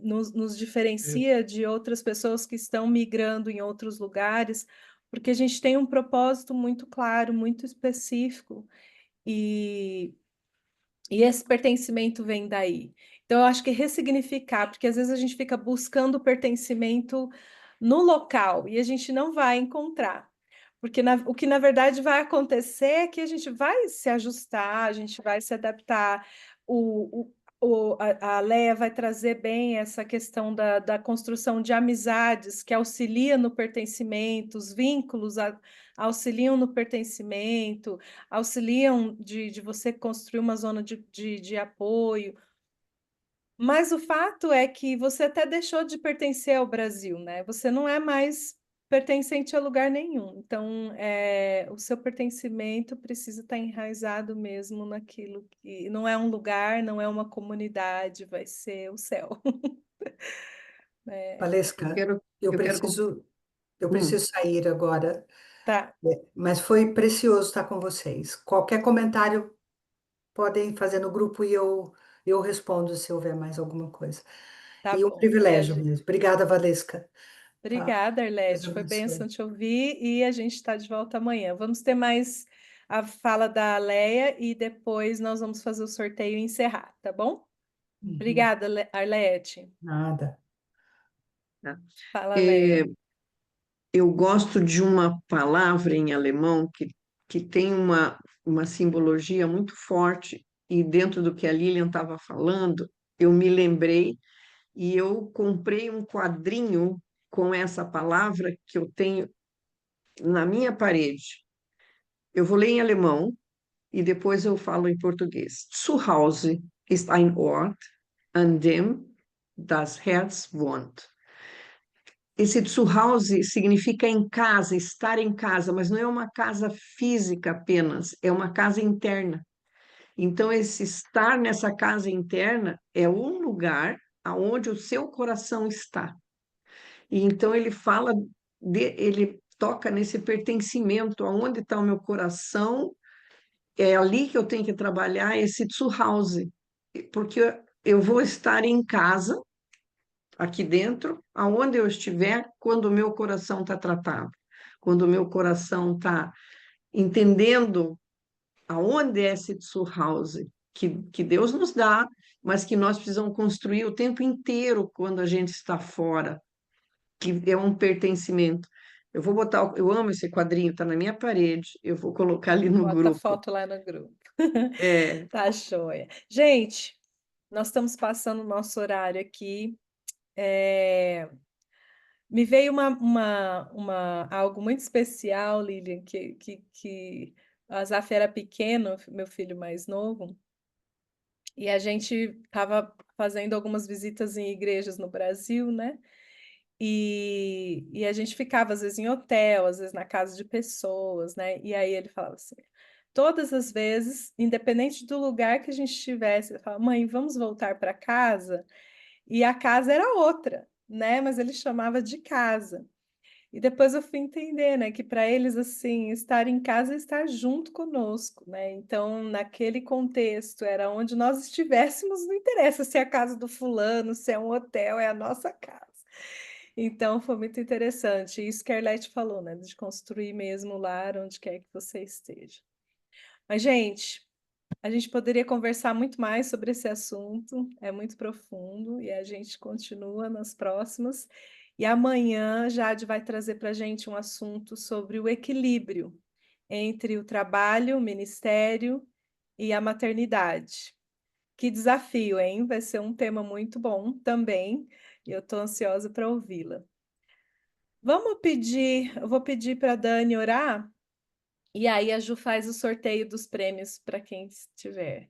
Speaker 1: nos diferencia de outras pessoas que estão migrando em outros lugares, porque a gente tem um propósito muito claro, muito específico, e esse pertencimento vem daí. Então, eu acho que ressignificar, porque às vezes a gente fica buscando pertencimento no local e a gente não vai encontrar. Porque o que na verdade vai acontecer é que a gente vai se ajustar, a gente vai se adaptar. O, a Leia vai trazer bem essa questão da construção de amizades que auxilia no pertencimento, os vínculos auxiliam no pertencimento, auxiliam de você construir uma zona de apoio. Mas o fato é que você até deixou de pertencer ao Brasil, né? Você não é mais pertencente a lugar nenhum. Então, o seu pertencimento precisa estar enraizado mesmo naquilo que não é um lugar, não é uma comunidade, vai ser o céu.
Speaker 3: Eu
Speaker 5: Valesca,
Speaker 3: quero,
Speaker 5: eu
Speaker 3: eu quero.
Speaker 5: preciso, eu
Speaker 3: Hum,
Speaker 5: preciso sair agora.
Speaker 1: Tá,
Speaker 5: Mas foi precioso estar com vocês. Qualquer comentário podem fazer no grupo e eu respondo se houver mais alguma coisa.
Speaker 1: tá
Speaker 5: E um
Speaker 1: bom. E
Speaker 5: privilégio mesmo. Obrigada, Valesca. Tá?
Speaker 1: Obrigada,
Speaker 5: Deus
Speaker 1: Arlete. Foi bênção
Speaker 5: abençoe.
Speaker 1: te ouvir e a gente está de volta amanhã. Vamos ter mais a fala da Leia e depois nós vamos fazer o sorteio e encerrar, tá bom?
Speaker 5: Uhum.
Speaker 1: Obrigada, Arlete.
Speaker 5: Nada.
Speaker 3: Tá?
Speaker 1: Fala,
Speaker 3: É,
Speaker 1: Leia.
Speaker 3: eu gosto de uma palavra em alemão que tem uma simbologia muito forte, e dentro do que a Lilian estava falando, eu me lembrei e eu comprei um quadrinho com essa palavra que eu tenho na minha parede. Eu vou ler em alemão e depois eu falo em português. Zuhause ist ein Ort, an dem das Herz wohnt. Esse Zuhause significa em casa, estar em casa, mas não é uma casa física apenas, é uma casa interna. Então, esse estar nessa casa interna é um lugar aonde o seu coração está. E então ele fala, ele toca nesse pertencimento, aonde está o meu coração, é ali que eu tenho que trabalhar esse Zuhause, porque eu vou estar em casa, aqui dentro, aonde eu estiver, quando o meu coração está tratado, quando o meu coração está entendendo aonde é esse Zuhause que Deus nos dá, mas que nós precisamos construir o tempo inteiro quando a gente está fora, que é um pertencimento. Eu vou botar, eu amo esse quadrinho, está na minha parede, eu vou colocar ali no
Speaker 1: Bota a
Speaker 3: grupo.
Speaker 1: foto lá no grupo.
Speaker 3: É,
Speaker 1: Tá joia. Gente, nós estamos passando o nosso horário aqui. Me veio algo muito especial, Lilian, que o Azaf era pequeno, meu filho mais novo, e a gente estava fazendo algumas visitas em igrejas no Brasil, né? E a gente ficava, às vezes, em hotel, às vezes na casa de pessoas, né? E aí ele falava assim: todas as vezes, independente do lugar que a gente estivesse, ele falava: mãe, vamos voltar para casa? E a casa era outra, né? Mas ele chamava de casa. E depois eu fui entender, né, que para eles, assim, estar em casa é estar junto conosco, né? Então, naquele contexto, era onde nós estivéssemos, não interessa se é a casa do fulano, se é um hotel, é a nossa casa. Então, foi muito interessante. Isso que a Arlete falou, né, de construir mesmo o lar onde quer que você esteja. Mas, gente, a gente poderia conversar muito mais sobre esse assunto, é muito profundo, e a gente continua nas próximas. E amanhã, Jade vai trazer para a gente um assunto sobre o equilíbrio entre o trabalho, o ministério e a maternidade. Que desafio, hein? Vai ser um tema muito bom também, e eu estou ansiosa para ouvi-la. Vamos pedir, eu vou pedir para a Dani orar, e aí a Ju faz o sorteio dos prêmios para quem estiver.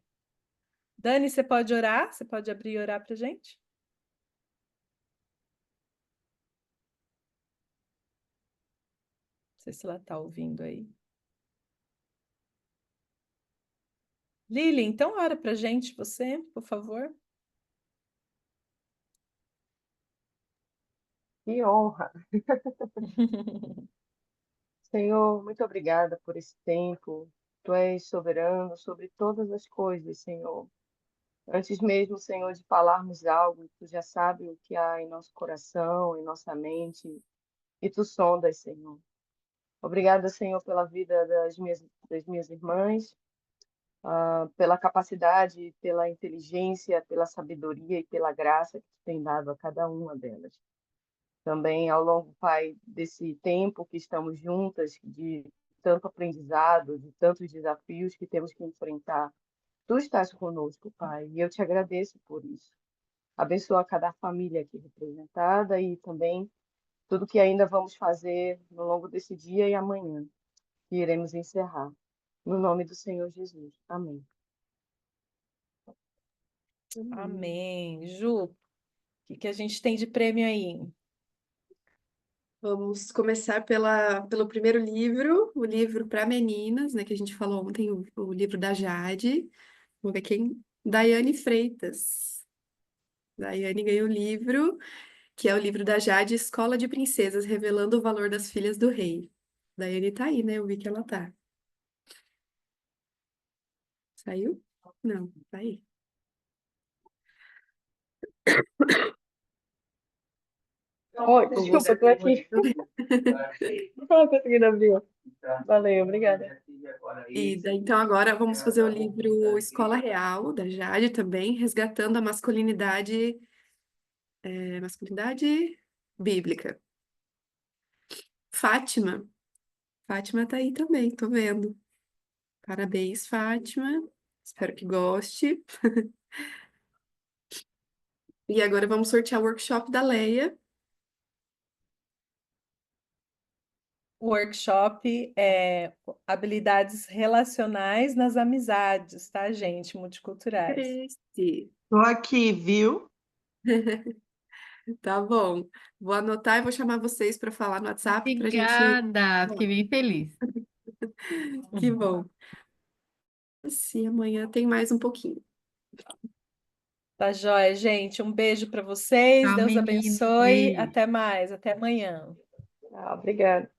Speaker 1: Dani, você pode orar? Você pode abrir e orar para gente? Não sei se ela está ouvindo aí. Lili, então ora para gente, você, por favor.
Speaker 8: Que honra. Senhor, muito obrigada por esse tempo. Tu és soberano sobre todas as coisas, Senhor. Antes mesmo, Senhor, de falarmos algo, tu já sabe o que há em nosso coração, em nossa mente, e tu sondas, Senhor. Obrigada, Senhor, pela vida das minhas irmãs, pela capacidade, pela inteligência, pela sabedoria e pela graça que tu tem dado a cada uma delas. Também ao longo, Pai, desse tempo que estamos juntas, de tanto aprendizado, de tantos desafios que temos que enfrentar, tu estás conosco, Pai, e eu te agradeço por isso. Abençoa cada família aqui representada e também tudo que ainda vamos fazer no longo desse dia e amanhã, que iremos encerrar. No nome do Senhor Jesus. Amém.
Speaker 1: Amém. Ju, o que a gente tem de prêmio aí?
Speaker 2: Vamos começar pelo primeiro livro, o livro para meninas, né, que a gente falou ontem, o livro da Jade. Vamos ver quem? Daiane Freitas. Daiane ganhou o livro, que é o livro da Jade, Escola de Princesas, revelando o valor das filhas do rei. Daiane tá aí, né? Eu vi que ela tá. Saiu? Não, tá aí.
Speaker 8: Oi,
Speaker 2: Ou
Speaker 8: desculpa,
Speaker 2: você
Speaker 8: eu tô aqui. Não tava conseguindo abrir. Valeu, obrigada.
Speaker 2: Então agora vamos fazer o livro Escola Real, da Jade também, resgatando a masculinidade bíblica. Fátima. Fátima tá aí também, tô vendo. Parabéns, Fátima. Espero que goste. E agora vamos sortear o workshop da Leia.
Speaker 1: O workshop é habilidades relacionais nas amizades, tá, gente? Multiculturais.
Speaker 2: Cresce.
Speaker 3: Estou aqui, viu?
Speaker 2: Tá bom. Vou anotar e vou chamar vocês para falar no WhatsApp para a gente.
Speaker 7: Obrigada, fiquei bem feliz.
Speaker 2: Que bom. Se amanhã tem mais um pouquinho.
Speaker 1: Tá joia, gente? Um beijo para vocês.
Speaker 7: Tchau,
Speaker 1: Deus
Speaker 7: meninas.
Speaker 1: abençoe.
Speaker 7: Beijo.
Speaker 1: Até mais. Até amanhã.
Speaker 8: Obrigada.